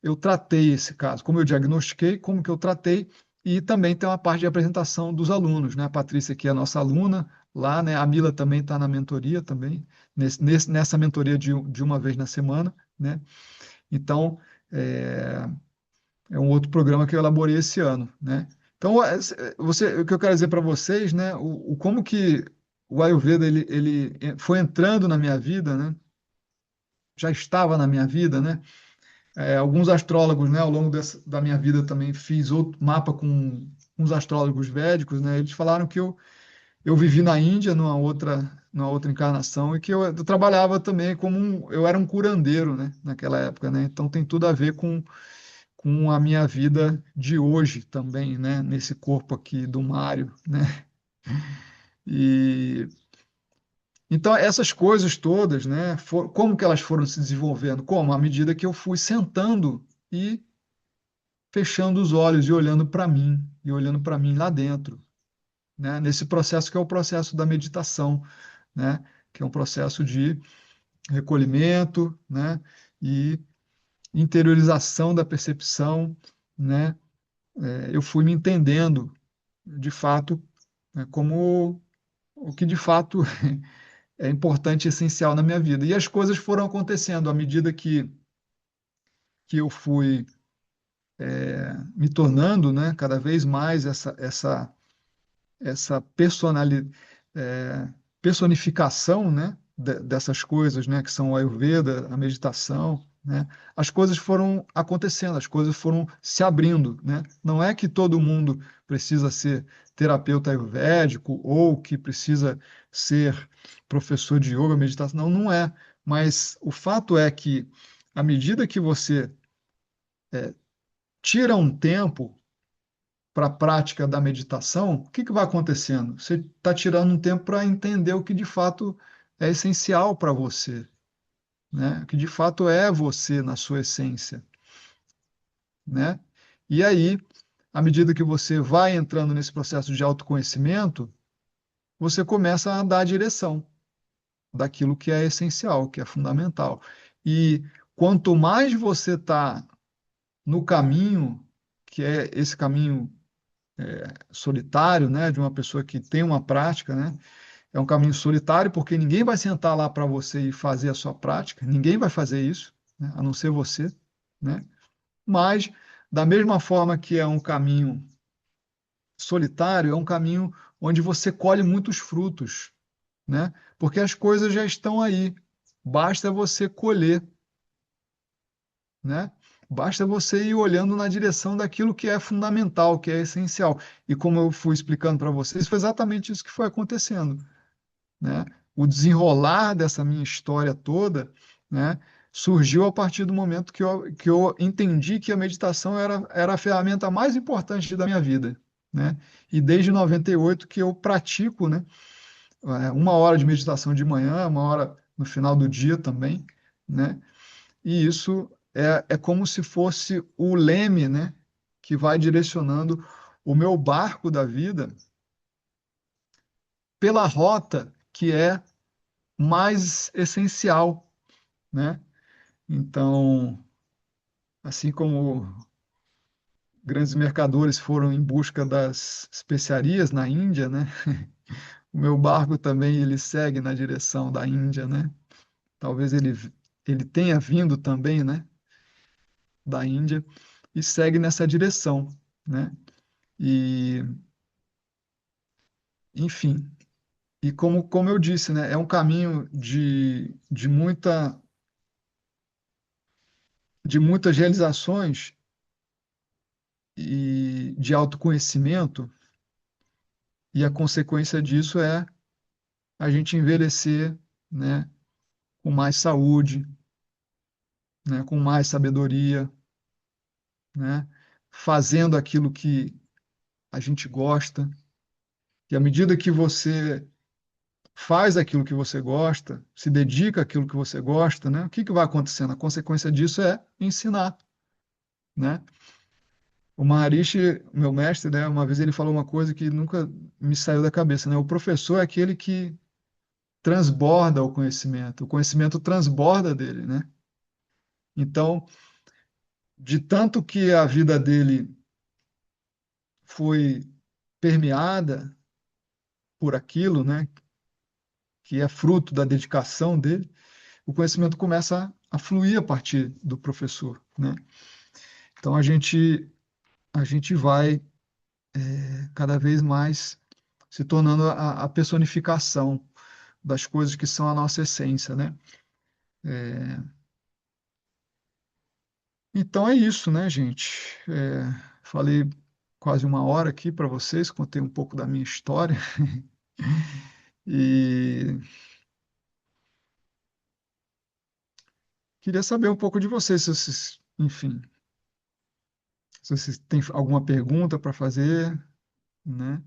eu tratei esse caso, como eu diagnostiquei, como que eu tratei, e também tem uma parte de apresentação dos alunos, né? A Patrícia, que é a nossa aluna lá, né? A Mila também está na mentoria também, nessa mentoria de uma vez na semana, né? Então, é, é um outro programa que eu elaborei esse ano, né? Então, o que eu quero dizer para vocês, né? Como que o Ayurveda ele foi entrando na minha vida, né? Já estava na minha vida, né? Alguns astrólogos, né, ao longo da minha vida também fiz outro mapa com uns astrólogos védicos, né? Eles falaram que eu vivi na Índia numa outra encarnação e que eu trabalhava também eu era um curandeiro, né, naquela época, né? Então tem tudo a ver com a minha vida de hoje também, né, nesse corpo aqui do Mário, né? E então essas coisas todas, né, como que elas foram se desenvolvendo? Como? À medida que eu fui sentando e fechando os olhos e olhando para mim lá dentro, né? Nesse processo que é o processo da meditação, né? Que é um processo de recolhimento, né? E interiorização da percepção, né? Eu fui me entendendo, de fato, né, como o que de fato é importante e essencial na minha vida. E as coisas foram acontecendo à medida que eu fui me tornando, né, cada vez mais essa é, personificação, né, dessas coisas, né, que são o Ayurveda, a meditação, né, as coisas foram acontecendo, as coisas foram se abrindo, né? Não é que todo mundo precisa ser terapeuta ayurvédico ou que precisa ser professor de yoga, meditação, não, não é. Mas o fato é que à medida que você tira um tempo para a prática da meditação, o que que vai acontecendo? Você está tirando um tempo para entender o que de fato é essencial para você, né? O que de fato é você na sua essência, né? E aí, à medida que você vai entrando nesse processo de autoconhecimento, você começa a dar a direção daquilo que é essencial, que é fundamental. E quanto mais você está no caminho, que é esse caminho solitário, né, de uma pessoa que tem uma prática, né? É um caminho solitário porque ninguém vai sentar lá para você e fazer a sua prática, ninguém vai fazer isso, né, a não ser você, né? Mas da mesma forma que é um caminho solitário, é um caminho onde você colhe muitos frutos, né? Porque as coisas já estão aí, basta você colher, né? Basta você ir olhando na direção daquilo que é fundamental, que é essencial. E como eu fui explicando para vocês, foi exatamente isso que foi acontecendo, né? O desenrolar dessa minha história toda, né, surgiu a partir do momento que eu entendi que a meditação era a ferramenta mais importante da minha vida, né? E desde 98 que eu pratico, né, 1 hora de meditação de manhã, 1 hora no final do dia também, né? E isso é como se fosse o leme, né, que vai direcionando o meu barco da vida pela rota que é mais essencial, né? Então, assim como grandes mercadores foram em busca das especiarias na Índia, né? O meu barco também ele segue na direção da Índia, né? Talvez ele tenha vindo também, né, da Índia e segue nessa direção, né? E, enfim, e como eu disse, né, é um caminho de muitas realizações e de autoconhecimento, e a consequência disso é a gente envelhecer, né, com mais saúde, né, com mais sabedoria, né, fazendo aquilo que a gente gosta. E à medida que você faz aquilo que você gosta, se dedica àquilo que você gosta, né, o que que vai acontecendo? A consequência disso é ensinar, né? O Maharishi, meu mestre, né, uma vez ele falou uma coisa que nunca me saiu da cabeça, né? O professor é aquele que transborda o conhecimento transborda dele, né? Então, de tanto que a vida dele foi permeada por aquilo, né, que é fruto da dedicação dele, o conhecimento começa a fluir a partir do professor, né? Então a gente vai cada vez mais se tornando a personificação das coisas que são a nossa essência, né? Então é isso, né, gente? Falei quase uma hora aqui para vocês, contei um pouco da minha história e queria saber um pouco de vocês, se vocês, enfim, se vocês têm alguma pergunta para fazer, né?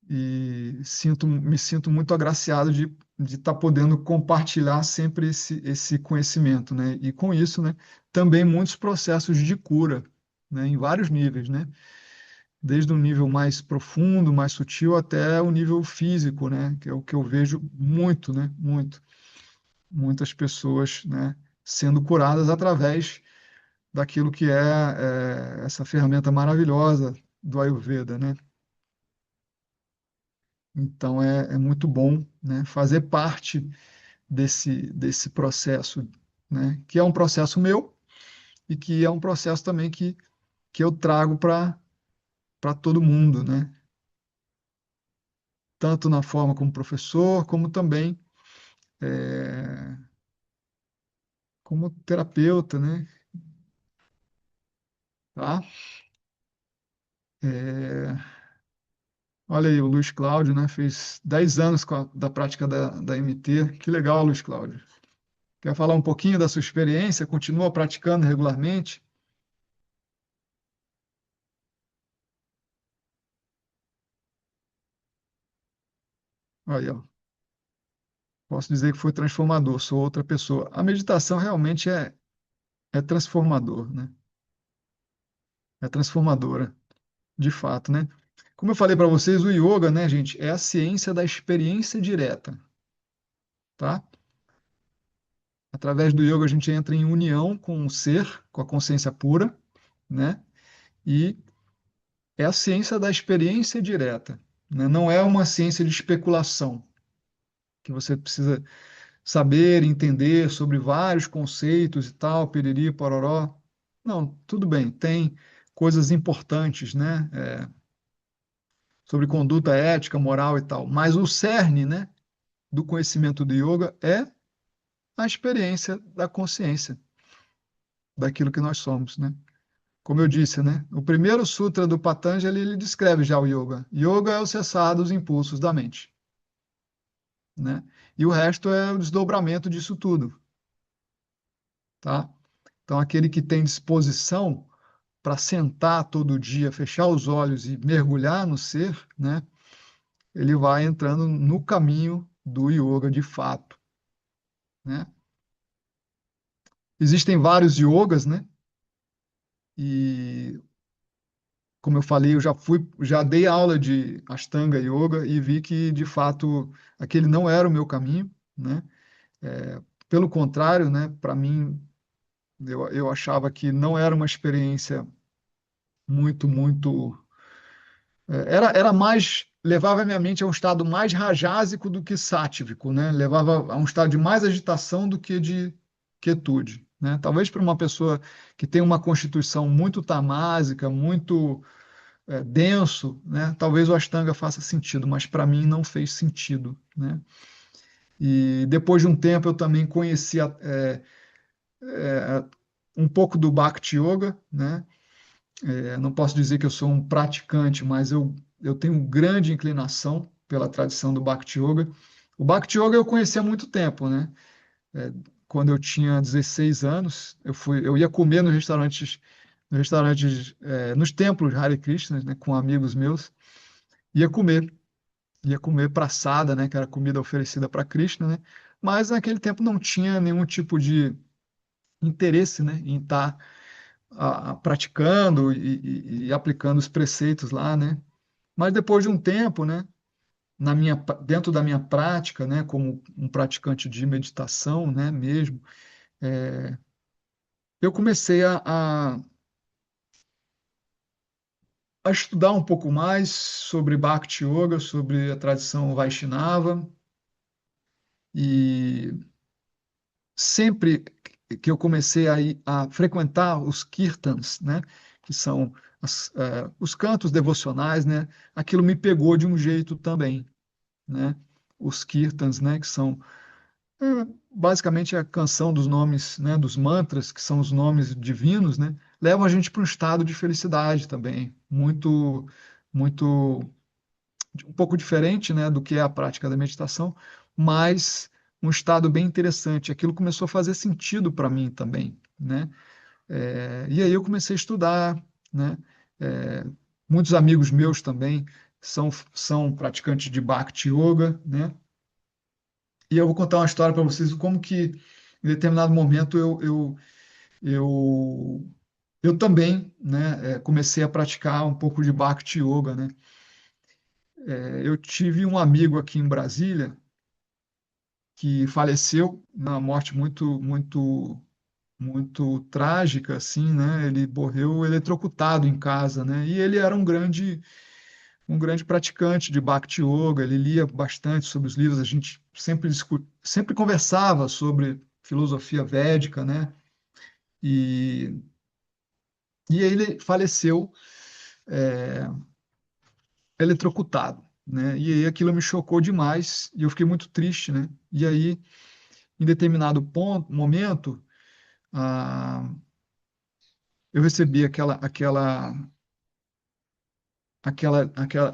E me sinto muito agraciado de estar podendo compartilhar sempre esse conhecimento, né? E com isso, né, também muitos processos de cura, né, em vários níveis, né? Desde o nível mais profundo, mais sutil, até o nível físico, né? Que é o que eu vejo muito, né? Muitas pessoas, né, sendo curadas através daquilo que é essa ferramenta maravilhosa do Ayurveda, né? Então é muito bom, né, fazer parte desse processo, né, que é um processo meu e que é um processo também que eu trago para todo mundo, né? Tanto na forma como professor, como também é, como terapeuta, né? Tá? É, olha aí, o Luiz Cláudio, né? Fez 10 anos da prática da MT. Que legal, Luiz Cláudio. Quer falar um pouquinho da sua experiência? Continua praticando regularmente? Aí, ó. Posso dizer que foi transformador, sou outra pessoa. A meditação realmente é transformador, né? É transformadora, de fato, né? Como eu falei para vocês, o yoga, né, gente, é a ciência da experiência direta, tá? Através do yoga a gente entra em união com o ser, com a consciência pura, né? E é a ciência da experiência direta, né? Não é uma ciência de especulação, que você precisa saber, entender sobre vários conceitos e tal, piriri, pororó. Não, tudo bem, tem coisas importantes, né, sobre conduta ética, moral e tal, mas o cerne, né, do conhecimento do yoga é a experiência da consciência, daquilo que nós somos, né? Como eu disse, né, o primeiro sutra do Patanjali, ele descreve já o yoga. Yoga é o cessar dos impulsos da mente, né? E o resto é o desdobramento disso tudo, tá? Então, aquele que tem disposição para sentar todo dia, fechar os olhos e mergulhar no ser, né? Ele vai entrando no caminho do yoga de fato, né? Existem vários yogas, né? E como eu falei, já dei aula de Ashtanga Yoga e vi que de fato aquele não era o meu caminho, né? Pelo contrário, né? Para mim, eu achava que não era uma experiência muito era mais, levava a minha mente a um estado mais rajásico do que sátivico, né? Levava a um estado de mais agitação do que de quietude, né? Talvez para uma pessoa que tem uma constituição muito tamásica, muito denso, né? Talvez o Ashtanga faça sentido, mas para mim não fez sentido, né? E depois de um tempo eu também conheci um pouco do Bhakti Yoga, né? Não posso dizer que eu sou um praticante, mas eu tenho grande inclinação pela tradição do Bhakti Yoga. O Bhakti Yoga eu conheci há muito tempo, né? quando eu tinha 16 anos, eu ia comer nos restaurantes, nos templos Hare Krishna, né, com amigos meus, ia comer, ia comer praçada, né, que era comida oferecida para Krishna, né, mas naquele tempo não tinha nenhum tipo de interesse, né, em estar praticando e aplicando os preceitos lá, né. Mas depois de um tempo, né, dentro da minha prática, né, como um praticante de meditação, né, mesmo, eu comecei a estudar um pouco mais sobre Bhakti Yoga, sobre a tradição Vaishnava, e sempre que eu comecei a frequentar os kirtans, né, que são os cantos devocionais, né, aquilo me pegou de um jeito também, né, os kirtans, né, que são basicamente a canção dos nomes, né, dos mantras, que são os nomes divinos, né, levam a gente para um estado de felicidade também, muito um pouco diferente, né, do que é a prática da meditação, mas um estado bem interessante. Aquilo começou a fazer sentido para mim também, né? E aí eu comecei a estudar, né? É, muitos amigos meus também são praticantes de Bhakti Yoga, né? E eu vou contar uma história para vocês de como que em determinado momento eu, eu também, né, comecei a praticar um pouco de Bhakti Yoga, né? Eu tive um amigo aqui em Brasília que faleceu numa morte muito trágica, assim, né? Ele morreu eletrocutado em casa, né? E ele era um grande praticante de Bhakti Yoga, ele lia bastante sobre os livros, a gente sempre conversava sobre filosofia védica, né? E, e ele faleceu eletrocutado, né? E aí aquilo me chocou demais e eu fiquei muito triste, né? E aí, em determinado momento, ah, eu recebi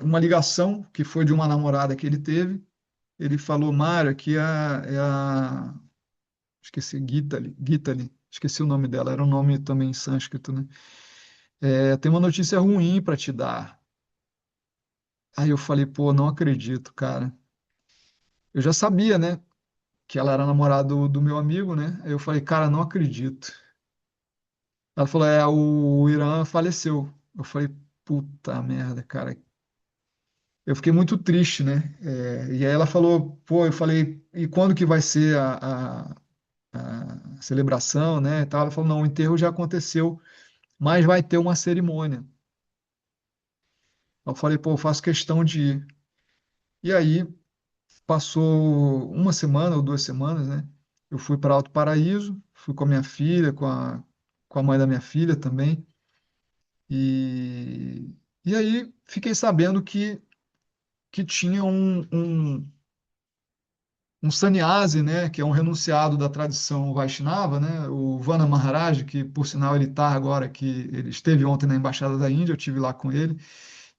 uma ligação que foi de uma namorada que ele teve. Ele falou, Mário, aqui esqueci, Gitali, esqueci o nome dela, era um nome também em sânscrito, né? Tem uma notícia ruim para te dar. Aí eu falei, pô, não acredito, cara. Eu já sabia, né, que ela era namorada do meu amigo, né? Aí eu falei, cara, não acredito. Ela falou, o Irã faleceu. Eu falei, puta merda, cara. Eu fiquei muito triste, né? E aí ela falou, pô, eu falei, e quando que vai ser a celebração, né? E tal. Ela falou, não, o enterro já aconteceu, mas vai ter uma cerimônia. Eu falei, pô, eu faço questão de ir. E aí passou uma semana ou 2 semanas, né? Eu fui para Alto Paraíso, fui com a minha filha, com a mãe da minha filha também. E, e aí fiquei sabendo que tinha um sannyasi, né, que é um renunciado da tradição Vaishnava, né, o Vana Maharaj, que por sinal ele está agora aqui, ele esteve ontem na Embaixada da Índia, eu tive lá com ele,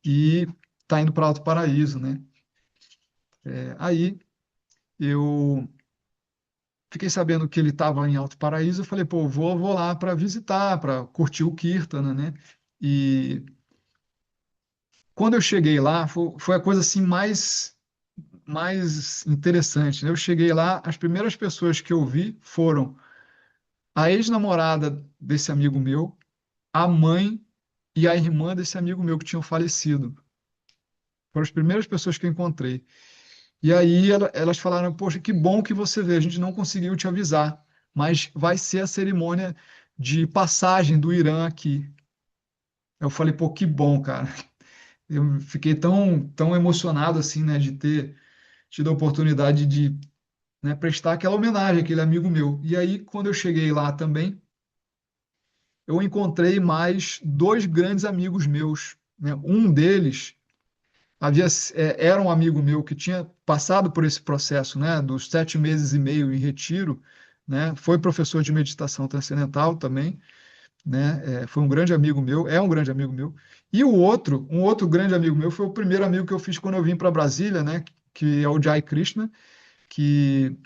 e está indo para Alto Paraíso, né. Aí eu fiquei sabendo que ele estava em Alto Paraíso, eu falei, pô, vou lá para visitar, para curtir o Kirtana, né, e quando eu cheguei lá, foi a coisa assim mais interessante, né? Eu cheguei lá, as primeiras pessoas que eu vi foram a ex-namorada desse amigo meu, a mãe e a irmã desse amigo meu que tinham falecido. Foram as primeiras pessoas que eu encontrei. E aí elas falaram: Poxa, que bom que você veio, a gente não conseguiu te avisar, mas vai ser a cerimônia de passagem do Irã aqui. Eu falei: Pô, que bom, cara. Eu fiquei tão emocionado assim, né, de ter tido a oportunidade de, né, prestar aquela homenagem àquele amigo meu. E aí, quando eu cheguei lá também, eu encontrei mais dois grandes amigos meus, né? Um deles era um amigo meu que tinha passado por esse processo, né, dos 7 meses e meio em retiro, né? Foi professor de meditação transcendental também, né? Foi um grande amigo meu, é um grande amigo meu. E um outro grande amigo meu foi o primeiro amigo que eu fiz quando eu vim para Brasília, né? Que é o Jai Krishna, que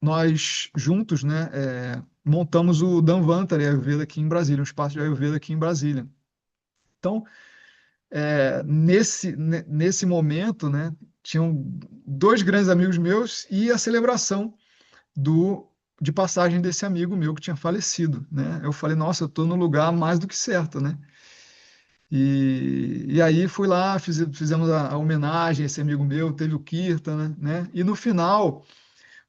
nós juntos, né, montamos o Danvantari Ayurveda aqui em Brasília, um espaço de Ayurveda aqui em Brasília. Então, nesse momento, né, tinham dois grandes amigos meus e a celebração do de passagem desse amigo meu que tinha falecido, né? Eu falei, nossa, eu estou no lugar mais do que certo, né? E aí fui lá, fizemos a homenagem a esse amigo meu, teve o Kirtan, né? E no final,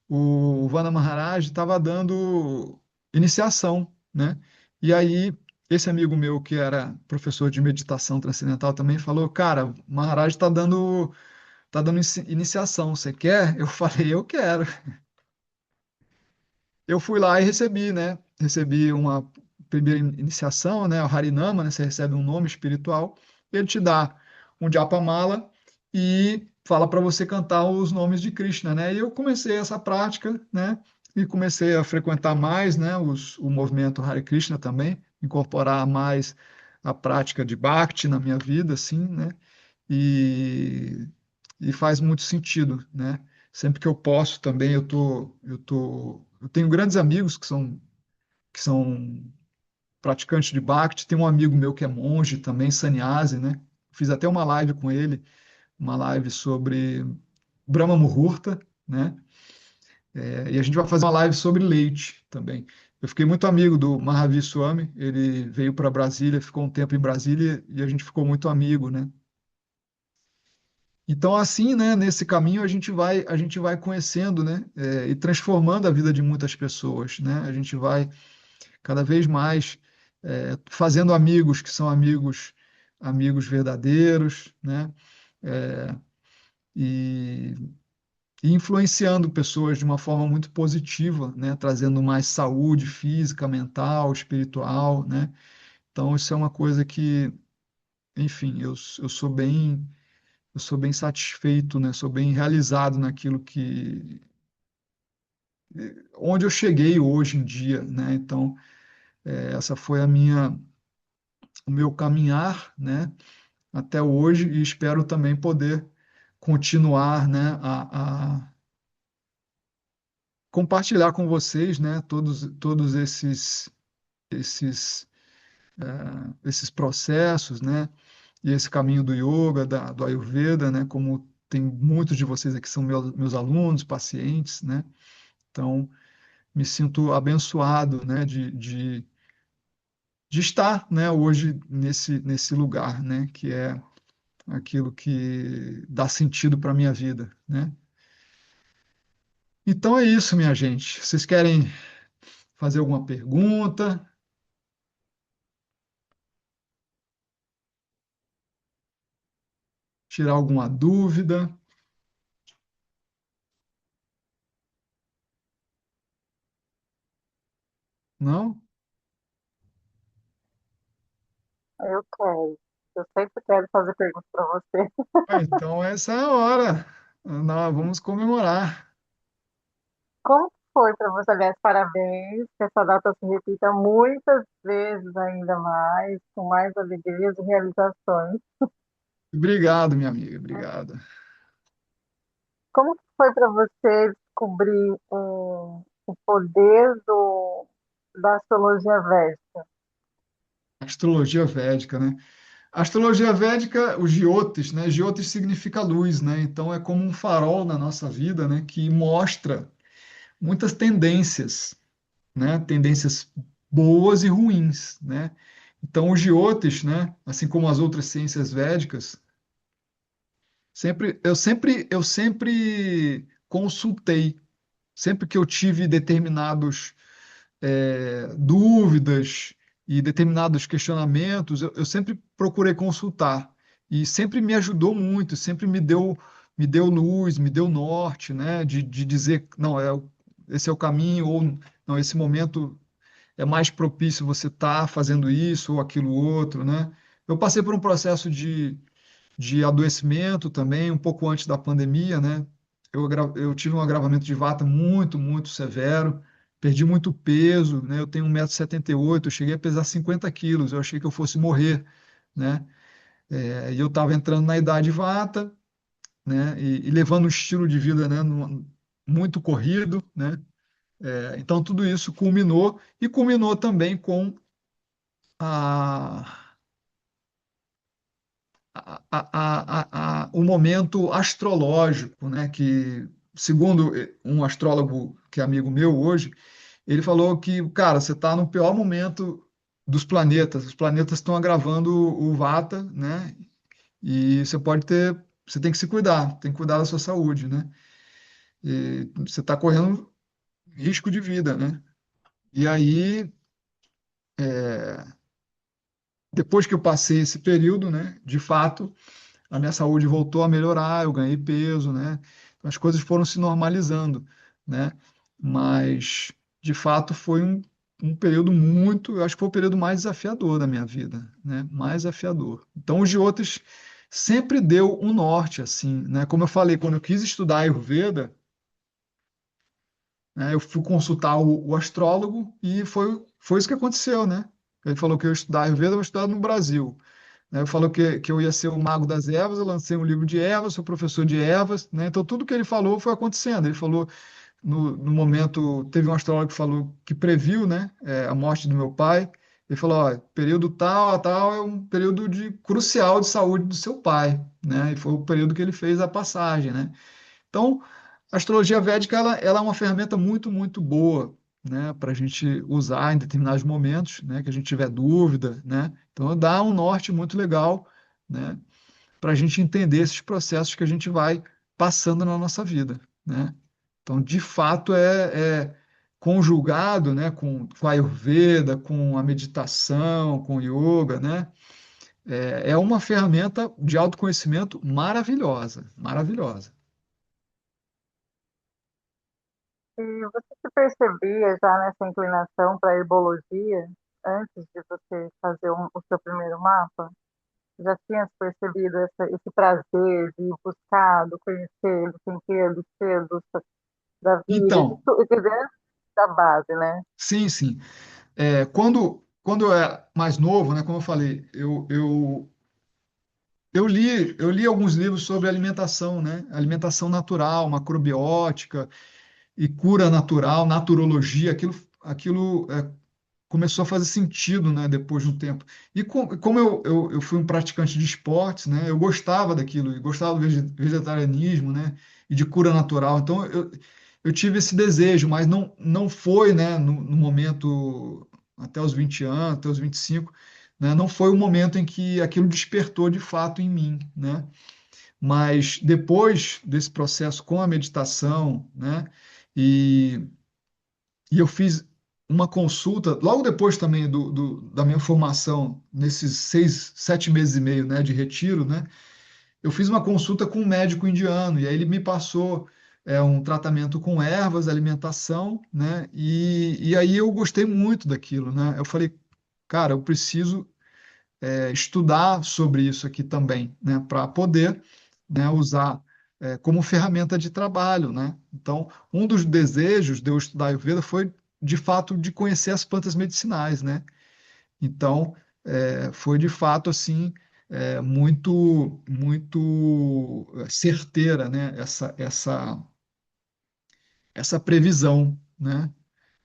o Vana Maharaj estava dando iniciação, né? E aí, esse amigo meu, que era professor de meditação transcendental, também falou: Cara, o Maharaj tá dando iniciação, você quer? Eu falei: Eu quero. Eu fui lá e recebi, né? Recebi uma primeira iniciação, né? O Harinama, né? Você recebe um nome espiritual, ele te dá um Japamala e fala para você cantar os nomes de Krishna, né? E eu comecei essa prática, né? E comecei a frequentar mais, né? O movimento Hare Krishna também, incorporar mais a prática de Bhakti na minha vida, assim, né? E, e faz muito sentido, né? Sempre que eu posso também, eu tenho grandes amigos que são praticantes de Bhakti, tem um amigo meu que é monge também, sannyasi, né? Fiz até uma live com ele, uma live sobre Brahma Muhurta, né? E a gente vai fazer uma live sobre leite também. Eu fiquei muito amigo do Mahavir Swami, ele veio para Brasília, ficou um tempo em Brasília e a gente ficou muito amigo, né? Então, assim, né, nesse caminho a gente vai conhecendo, né, e transformando a vida de muitas pessoas, né? A gente vai cada vez mais fazendo amigos que são amigos verdadeiros, né? É, e, e influenciando pessoas de uma forma muito positiva, né? Trazendo mais saúde física, mental, espiritual, né? Então, isso é uma coisa que, enfim, eu sou bem satisfeito, né? Sou bem realizado naquilo onde eu cheguei hoje em dia, né? Então, essa foi o meu caminhar, né? Até hoje e espero também poder continuar, né? A compartilhar com vocês, né? Todos esses esses processos, né? E esse caminho do yoga, do Ayurveda, né? Como tem muitos de vocês aqui que são meus alunos, pacientes, né? Então, me sinto abençoado, né, de estar, né, hoje nesse lugar, né, que é aquilo que dá sentido para a minha vida, né? Então é isso, minha gente. Vocês querem fazer alguma pergunta, tirar alguma dúvida? Não?
Eu quero. Eu sempre quero fazer perguntas para você.
Então essa é a hora. Nós vamos comemorar.
Como que foi para você? Aliás, parabéns, que essa data se repita muitas vezes ainda mais, com mais alegrias e realizações.
Obrigado, minha amiga. Obrigado.
Como que foi para você descobrir o poder da astrologia védica?
Astrologia védica, né? A astrologia védica, o Jyotish, né? Jyotish significa luz, né? Então é como um farol na nossa vida, né? Que mostra muitas tendências, né? Tendências boas e ruins, né? Então o Jyotish, né? Assim como as outras ciências védicas, eu sempre consultei, sempre que eu tive determinados dúvidas e determinados questionamentos, eu sempre procurei consultar e sempre me ajudou muito, sempre me deu luz, me deu norte, né? De dizer, não, esse é o caminho, ou não, esse momento é mais propício você estar fazendo isso ou aquilo outro, né? Eu passei por um processo de adoecimento também, um pouco antes da pandemia, né? Eu tive um agravamento de vata muito, muito severo, perdi muito peso, né? Eu tenho 1,78 m, eu cheguei a pesar 50 quilos, eu achei que eu fosse morrer, né? E eu estava entrando na idade vata, né? E levando um estilo de vida, né? Muito corrido, né? Então, tudo isso culminou e culminou também com a, o momento astrológico, né? Que, segundo um astrólogo que é amigo meu hoje, ele falou que, cara, você está no pior momento dos planetas. Os planetas estão agravando o Vata, né? E você tem que se cuidar, tem que cuidar da sua saúde, né? E você está correndo risco de vida, né? E aí, depois que eu passei esse período, né? De fato, a minha saúde voltou a melhorar, eu ganhei peso, né? Então, as coisas foram se normalizando, né? Mas, de fato, foi um período muito, eu acho que foi o período mais desafiador da minha vida, né? Mais desafiador. Então, os de outros sempre deu um norte, assim, né? Como eu falei, quando eu quis estudar Ayurveda, né, eu fui consultar o astrólogo e foi isso que aconteceu, né? Ele falou que eu ia estudar Ayurveda, eu vou estudar no Brasil. Né? Ele falou que eu ia ser o mago das ervas, eu lancei um livro de ervas, sou professor de ervas, né? Então tudo que ele falou foi acontecendo. Ele falou, no momento, teve um astrólogo que falou que previu, né, a morte do meu pai. Ele falou, ó, período tal a tal é um período crucial de saúde do seu pai, né? E foi o período que ele fez a passagem, né? Então, a astrologia védica ela é uma ferramenta muito, muito boa, né, para a gente usar em determinados momentos, né, que a gente tiver dúvida, né? Então, dá um norte muito legal, né, para a gente entender esses processos que a gente vai passando na nossa vida, né? Então, de fato, é conjugado, né, com a Ayurveda, com a meditação, com o yoga, né? É uma ferramenta de autoconhecimento maravilhosa, maravilhosa.
E você se percebia já nessa inclinação para a herbologia antes de você fazer o seu primeiro mapa? Já tinha percebido esse prazer de buscar, do conhecer, do sentir, do ser, da vida, de
Então,
tudo, quer dizer, da base, né?
sim, sim. Quando eu era mais novo, né, como eu falei, eu li alguns livros sobre alimentação, né? Alimentação natural, macrobiótica e cura natural, naturologia, aquilo começou a fazer sentido, né, depois de um tempo. E como eu fui um praticante de esportes, né, eu gostava daquilo, e gostava do vegetarianismo, né, e de cura natural. Então, eu tive esse desejo, mas não foi, né, no momento, até os 20 anos, até os 25, né, não foi o momento em que aquilo despertou de fato em mim, né. Mas depois desse processo com a meditação, né, e e eu fiz uma consulta, logo depois também da minha formação, nesses 7 meses e meio, né, de retiro, né, eu fiz uma consulta com um médico indiano, e aí ele me passou um tratamento com ervas, alimentação, né, e aí eu gostei muito daquilo, né, eu falei, cara, eu preciso estudar sobre isso aqui também, né, para poder, né, usar como ferramenta de trabalho, né? Então, um dos desejos de eu estudar Ayurveda foi, de fato, de conhecer as plantas medicinais, né? Então, foi de fato assim muito certeira, né? Essa previsão, né?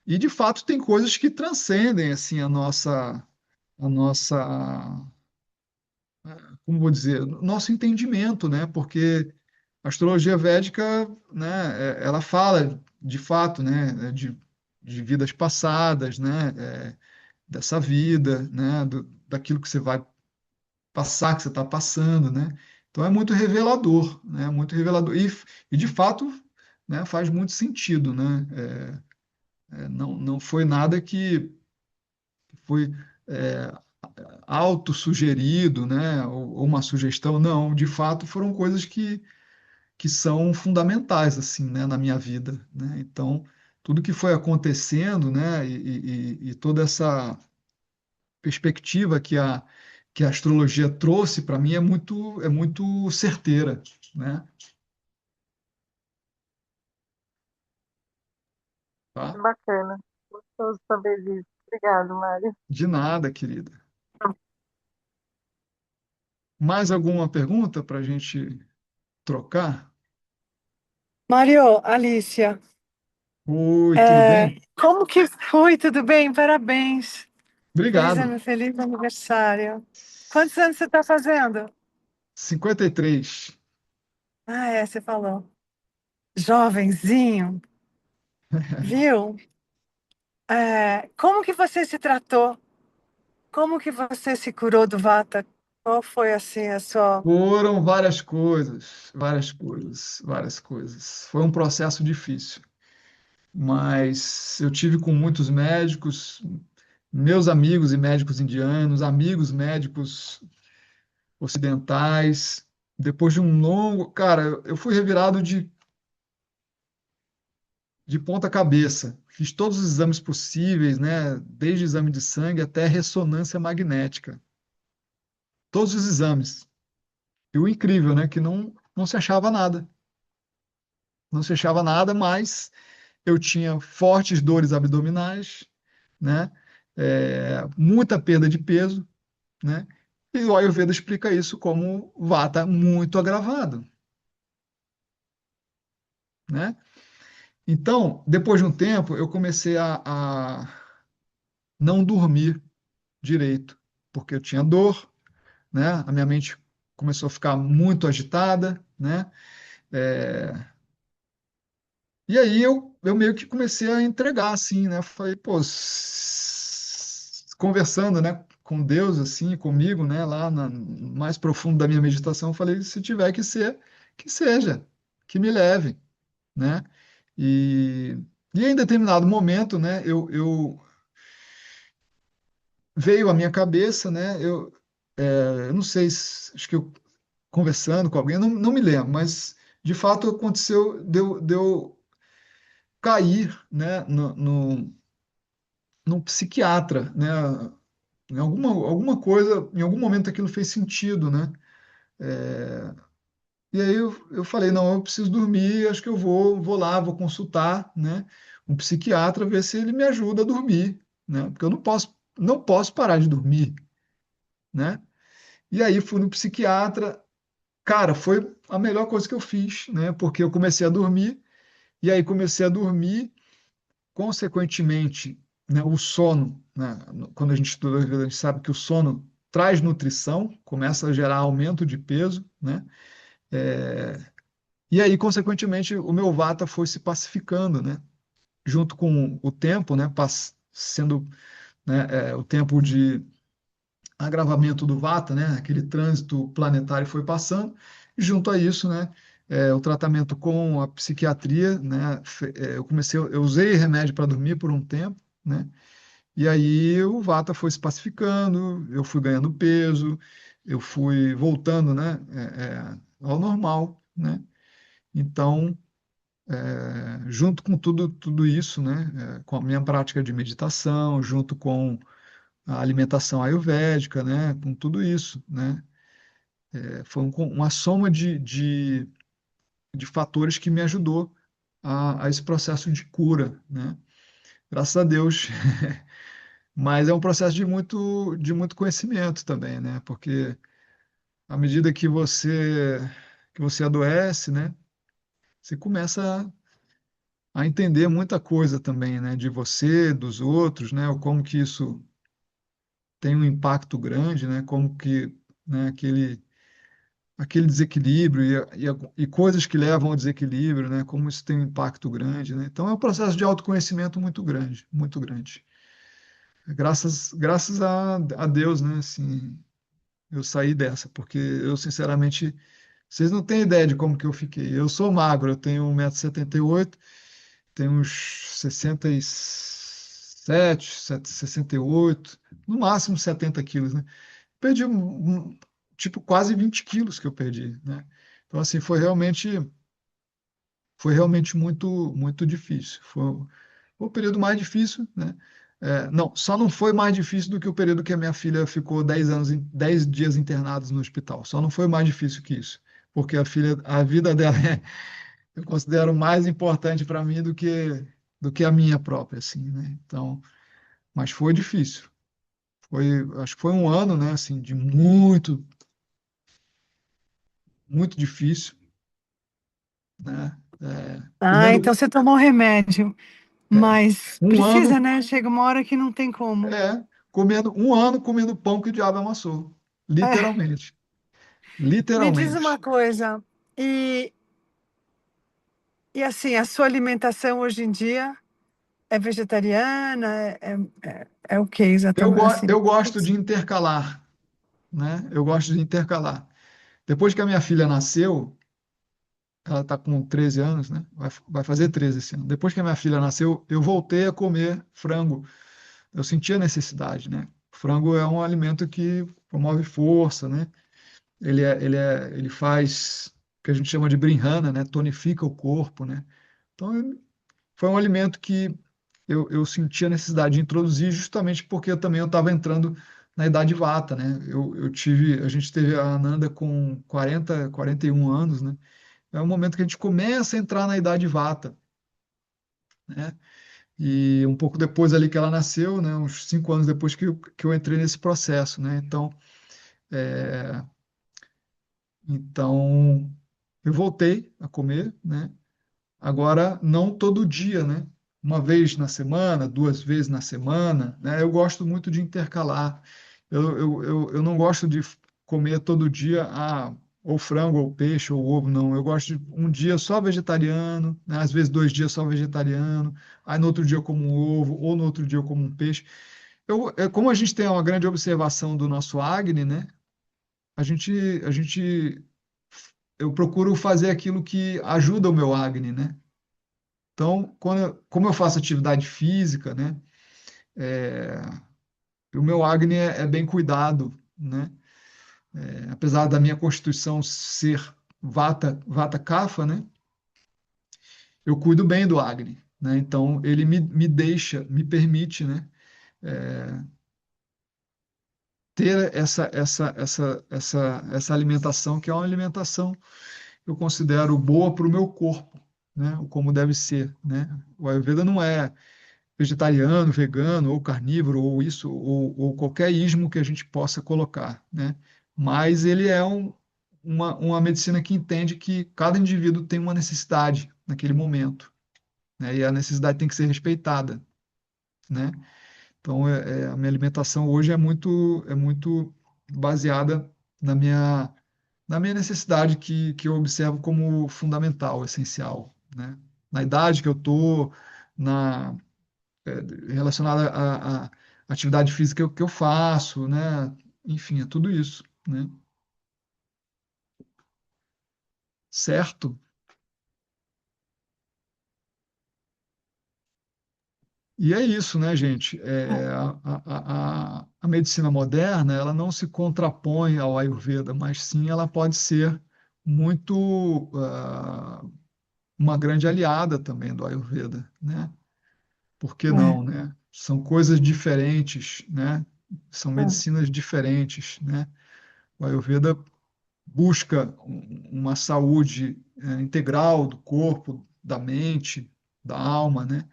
E de fato tem coisas que transcendem assim a nossa como vou dizer, nosso entendimento, né? Porque a astrologia védica, né, ela fala de fato, né, de vidas passadas, né, dessa vida, né, daquilo que você vai passar, que você está passando, né? Então é muito revelador, né? Muito revelador e de fato, né, faz muito sentido, né? Não foi nada que foi é, autossugerido, né, ou uma sugestão, não, de fato foram coisas que são fundamentais, assim, né, na minha vida, né, então, tudo que foi acontecendo, né, e toda essa perspectiva que a astrologia trouxe para mim é muito certeira, né,
Que
tá?
bacana. Gostoso saber disso. Obrigado, Mário.
De nada, querida. Mais alguma pergunta para a gente trocar?
Mário, Alicia,
Oi, tudo bem?
Como que foi? Tudo bem? Parabéns.
Obrigado.
Feliz aniversário. Quantos anos você está fazendo?
53.
Ah, é, você falou. Jovenzinho, viu? Como que você se tratou? Como que você se curou do Vata? Qual foi assim a sua...
Foram várias coisas, várias coisas, várias coisas. Foi um processo difícil, mas eu tive com muitos médicos, meus amigos e médicos indianos, amigos médicos ocidentais. Depois de um longo, cara, eu fui revirado de ponta cabeça. Fiz todos os exames possíveis, né? Desde exame de sangue até ressonância magnética. Todos os exames. E o incrível, né? Que não se achava nada. Não se achava nada, mas eu tinha fortes dores abdominais, né? Muita perda de peso, né? E o Ayurveda explica isso como vata muito agravado, né? Então, depois de um tempo, eu comecei a não dormir direito, porque eu tinha dor, né? A minha mente começou a ficar muito agitada, né? É, E aí eu meio que comecei a entregar, assim, né? Falei, pô, conversando, né, com Deus, assim, comigo, né, lá no mais profundo da minha meditação, eu falei, se tiver que ser, que seja, que me leve, né? E, e em determinado momento, né, veio à minha cabeça, né, eu não sei, acho que eu conversando com alguém, não me lembro, mas de fato aconteceu, deu cair, né, num psiquiatra, né? Em alguma coisa, em algum momento aquilo fez sentido, né? E aí eu falei, não, eu preciso dormir, acho que eu vou lá, vou consultar, né? Um psiquiatra, ver se ele me ajuda a dormir, né? Porque eu não posso parar de dormir, né? E aí fui no psiquiatra, cara, foi a melhor coisa que eu fiz, né? Porque eu comecei a dormir, e aí comecei a dormir. Consequentemente, né, o sono, né, quando a gente estuda, a gente sabe que o sono traz nutrição, começa a gerar aumento de peso, né? E aí, consequentemente, o meu vata foi se pacificando, né? Junto com o tempo, né? Sendo, né, o tempo de agravamento do vata, né? Aquele trânsito planetário foi passando, e junto a isso, né? O tratamento com a psiquiatria, né? Eu usei remédio para dormir por um tempo, né? E aí o Vata foi se pacificando, eu fui ganhando peso, eu fui voltando, né, ao normal, né? Então, junto com tudo isso, né, com a minha prática de meditação, junto com a alimentação ayurvédica, né, com tudo isso, né, foi uma soma de fatores que me ajudou a esse processo de cura, né? Graças a Deus. Mas é um processo de muito conhecimento também, né? Porque à medida que você adoece, né? Você começa a entender muita coisa também, né? De você, dos outros, né? O como que isso tem um impacto grande, né? Como que, né? Aquele desequilíbrio e coisas que levam ao desequilíbrio, né? Como isso tem um impacto grande, né? Então é um processo de autoconhecimento muito grande, muito grande. Graças a Deus, né? Assim, eu saí dessa, porque eu, sinceramente, vocês não têm ideia de como que eu fiquei. Eu sou magro, eu tenho 1,78 m, tenho uns 67, 68, no máximo 70 quilos, né? Perdi, tipo, quase 20 quilos que eu perdi, né? Então, assim, foi realmente muito, muito difícil. Foi o período mais difícil, né? Não, só não foi mais difícil do que o período que a minha filha ficou 10 anos, 10 dias internados no hospital. Só não foi mais difícil que isso, porque a vida dela eu considero mais importante para mim do que a minha própria, assim, né? Então, mas foi difícil. Acho que foi um ano, né, assim, de muito, muito difícil, né?
Ah,
Comendo,
então você tomou remédio. Mas
um
precisa,
ano,
né? Chega uma hora que não tem como.
comendo um ano comendo pão que o diabo amassou.
É,
Literalmente.
me diz uma
Literalmente.
coisa, e, e assim, a sua alimentação hoje em dia é vegetariana? É o que exatamente? Assim,
Eu gosto de intercalar, né? Eu gosto de intercalar. Depois que a minha filha nasceu, ela está com 13 anos, né? Vai fazer 13 esse ano. Depois que a minha filha nasceu, eu voltei a comer frango. Eu sentia necessidade, né? Frango é um alimento que promove força, né? Ele faz o que a gente chama de brinhana, né? Tonifica o corpo, né? Então, foi um alimento que eu senti a necessidade de introduzir justamente porque eu estava entrando na idade vata, né? A gente teve a Ananda com 41 anos, né? É o momento que a gente começa a entrar na idade vata, né? E um pouco depois ali que ela nasceu, né? Uns 5 anos depois que eu entrei nesse processo, né? Então eu voltei a comer, né? Agora, não todo dia, né? Uma vez na semana, 2 vezes na semana, né? Eu gosto muito de intercalar. Eu não gosto de comer todo dia, ou frango, ou peixe, ou ovo, não. Eu gosto de um dia só vegetariano, né? Às vezes 2 dias só vegetariano, aí no outro dia eu como um ovo, ou no outro dia eu como um peixe. Como a gente tem uma grande observação do nosso Agni, né? A gente, a gente, eu procuro fazer aquilo que ajuda o meu Agni, né? Então, como eu faço atividade física, né, o meu acne é bem cuidado, né? Apesar da minha constituição ser vata kapha, né, eu cuido bem do acne, né? Então, ele me permite, né, ter essa alimentação, que é uma alimentação que eu considero boa para o meu corpo, né? Como deve ser, né? O Ayurveda não é vegetariano, vegano, ou carnívoro, ou isso, ou qualquer ismo que a gente possa colocar, né? Mas ele é uma medicina que entende que cada indivíduo tem uma necessidade naquele momento, né? E a necessidade tem que ser respeitada, né? Então, a minha alimentação hoje é muito baseada na minha necessidade que eu observo como fundamental, essencial, né? Na idade que eu tô, na relacionada à atividade física que eu faço, né? Enfim, é tudo isso, né? Certo? E é isso, né, gente? A medicina moderna, ela não se contrapõe ao Ayurveda, mas sim ela pode ser muito uma grande aliada também do Ayurveda, né? Por que não,
é,
né? São coisas diferentes, né? São
é,
medicinas diferentes, né? O Ayurveda busca uma saúde integral do corpo, da mente, da alma, né?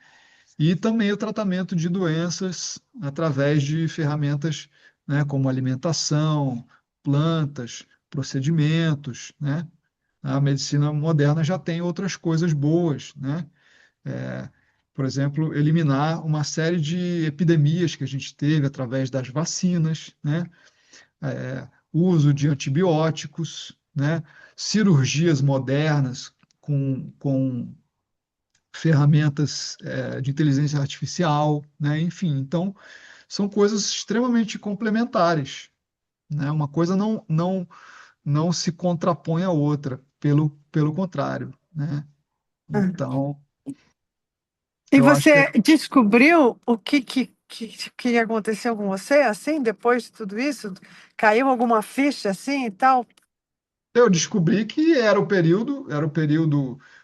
E também o tratamento de doenças através de ferramentas, né, como alimentação, plantas, procedimentos, né? A medicina moderna já tem outras coisas boas, né? É, por exemplo, eliminar uma série de epidemias que a gente teve através das vacinas, né? Uso de antibióticos, né? Cirurgias modernas com ferramentas de inteligência artificial, né? Enfim, então são coisas extremamente complementares, né? Uma coisa não se contrapõe à outra, pelo contrário, né?
é.
Então,
E
eu acho que
você descobriu que aconteceu com você, assim, depois de tudo isso? Caiu alguma ficha, assim, e tal?
eu descobri que era o período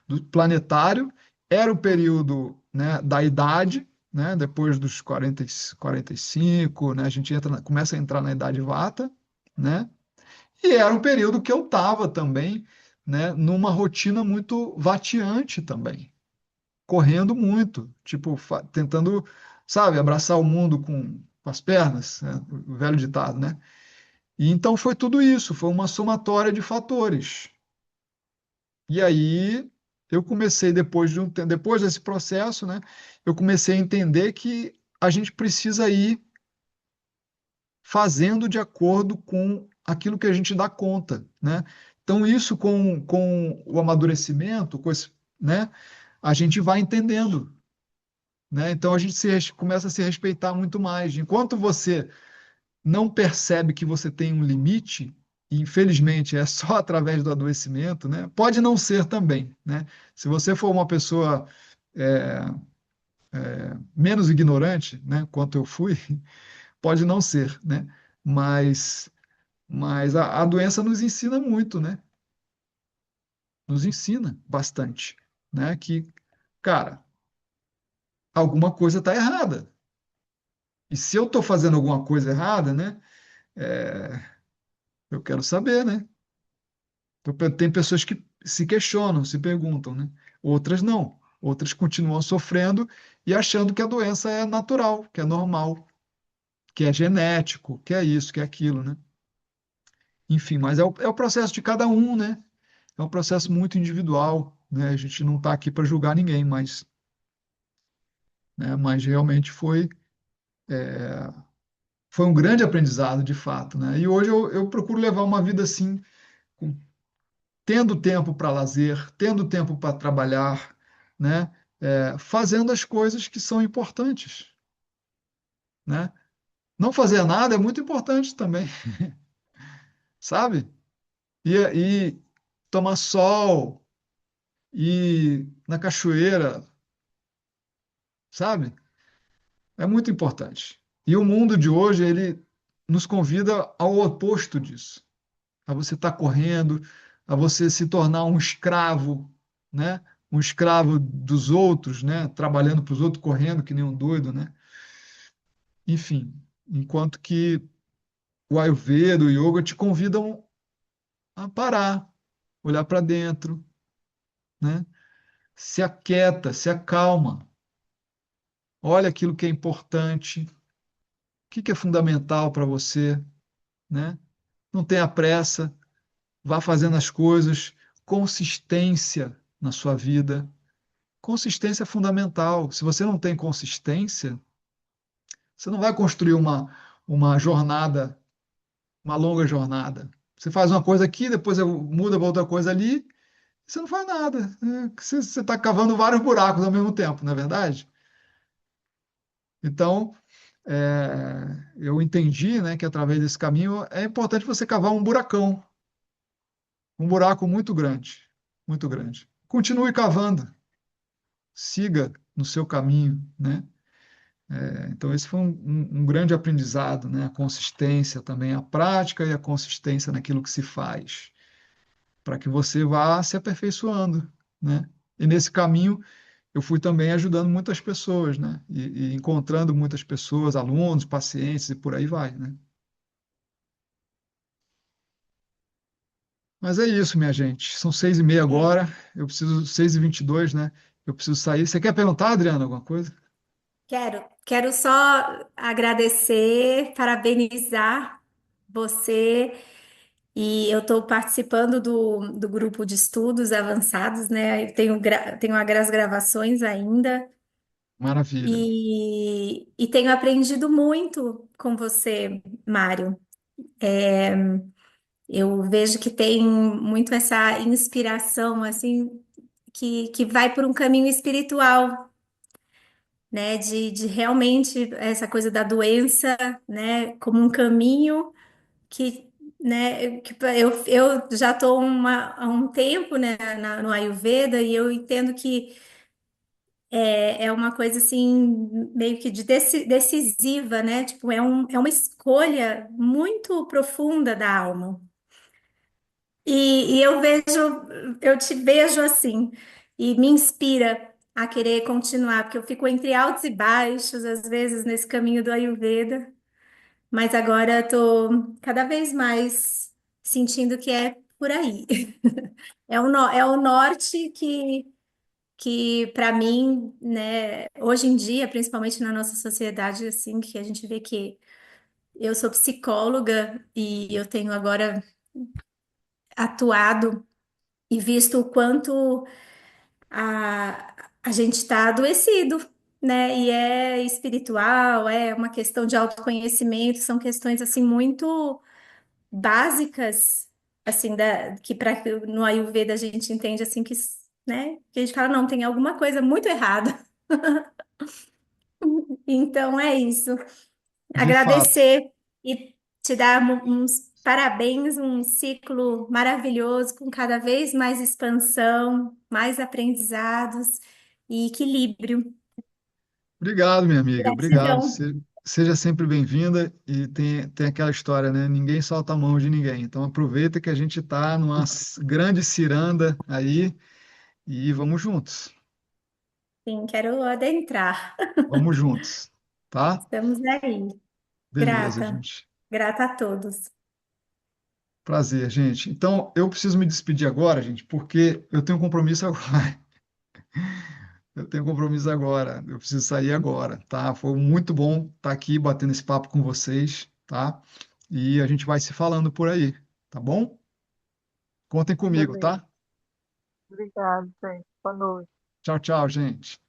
do planetário, era o período, né, da idade, né, depois dos 45, né, a gente começa a entrar na idade vata, né, e era um período que eu estava também, né, numa rotina muito vatiante também, correndo muito, tipo, tentando, sabe, abraçar o mundo com as pernas, né, o velho ditado, né? E então foi tudo isso, foi uma somatória de fatores. E aí eu comecei depois de depois desse processo, né? Eu comecei a entender que a gente precisa ir fazendo de acordo com aquilo que a gente dá conta, né? Então, isso com o amadurecimento, né? A gente vai entendendo, né? Então, a gente começa a se respeitar muito mais. Enquanto você não percebe que você tem um limite, e infelizmente é só através do adoecimento, né? Pode não ser também, né? Se você for uma pessoa é, menos ignorante, né? Quanto eu fui, pode não ser, né? Mas, mas a doença nos ensina muito, né? Nos ensina bastante, né? Que, cara, alguma coisa está errada. E se eu estou fazendo alguma coisa errada, né? Eu quero saber, né? Então, tem pessoas que se questionam, se perguntam, né? Outras não. Outras continuam sofrendo e achando que a doença é natural, que é normal, que é genético, que é isso, que é aquilo, né? Enfim, mas é o processo de cada um, né? É um processo muito individual, né? A gente não está aqui para julgar ninguém, mas realmente foi um grande aprendizado, de fato, né? E hoje eu procuro levar uma vida assim, com tendo tempo para lazer, tendo tempo para trabalhar, né? Fazendo as coisas que são importantes, né? Não fazer nada é muito importante também, sabe? E tomar sol, e na cachoeira, sabe? É muito importante. E o mundo de hoje, ele nos convida ao oposto disso, a você estar correndo, a você se tornar um escravo, né? Um escravo dos outros, né? Trabalhando para os outros, correndo que nem um doido, né? Enfim, enquanto que o Ayurveda, o Yoga te convidam a parar, olhar para dentro, né? Se aquieta, se acalma, olha aquilo que é importante, o que que é fundamental para você, né? Não tenha pressa, vá fazendo as coisas, consistência na sua vida. Consistência é fundamental. Se você não tem consistência, você não vai construir uma jornada, uma longa jornada. Você faz uma coisa aqui, depois muda para outra coisa ali, você não faz nada. Você está cavando vários buracos ao mesmo tempo, não é verdade? Então, eu entendi, né, que através desse caminho é importante você cavar um buracão, um buraco muito grande, muito grande. Continue cavando, siga no seu caminho, né? Então, esse foi um grande aprendizado, né? A consistência também, a prática e a consistência naquilo que se faz, para que você vá se aperfeiçoando, né? E nesse caminho, eu fui também ajudando muitas pessoas, né? E encontrando muitas pessoas, alunos, pacientes e por aí vai, né? Mas é isso, minha gente. São 6h30
É,
agora. Eu preciso, 6h22, né? Eu preciso sair. Você quer perguntar, Adriana, alguma coisa?
quero só agradecer, parabenizar você. E eu estou participando do grupo de estudos avançados, né? Eu tenho as gravações ainda
Maravilha.
e tenho aprendido muito com você, Mário. Eu vejo que tem muito essa inspiração, assim, que vai por um caminho espiritual, né? De realmente essa coisa da doença, né? Como um caminho que, né? Eu já estou há um tempo, né? No Ayurveda e eu entendo que é uma coisa assim meio que decisiva, né? Tipo, é uma escolha muito profunda da alma. E eu te vejo assim, e me inspira a querer continuar, porque eu fico entre altos e baixos, às vezes, nesse caminho do Ayurveda, mas agora estou cada vez mais sentindo que é por aí. É o norte que para mim, né, hoje em dia, principalmente na nossa sociedade, assim, que a gente vê que eu sou psicóloga e eu tenho agora atuado e visto o quanto a gente está adoecido, né? E é espiritual, é uma questão de autoconhecimento, são questões assim muito básicas, assim, que para no Ayurveda a gente entende assim que, né? Que a gente fala, não, tem alguma coisa muito errada. Então é isso.
De fato.
Agradecer e te dar uns parabéns, um ciclo maravilhoso, com cada vez mais expansão, mais aprendizados e equilíbrio.
Obrigado, minha amiga. Obrigado.
Gratidão.
Seja sempre bem-vinda. E tem aquela história, né? Ninguém solta a mão de ninguém. Então aproveita que a gente está numa grande ciranda aí e vamos juntos.
Sim, quero adentrar.
Vamos juntos, tá?
Estamos aí.
Beleza,
Grata,
gente.
grata a todos.
Prazer, gente. Então, eu preciso me despedir agora, gente, porque eu tenho um compromisso agora. Eu tenho um compromisso agora. Eu preciso sair agora, tá? Foi muito bom estar aqui batendo esse papo com vocês, tá? E a gente vai se falando por aí, tá bom? Contem comigo,
Beleza.
tá?
Obrigada, gente. Boa noite.
Tchau, tchau, gente.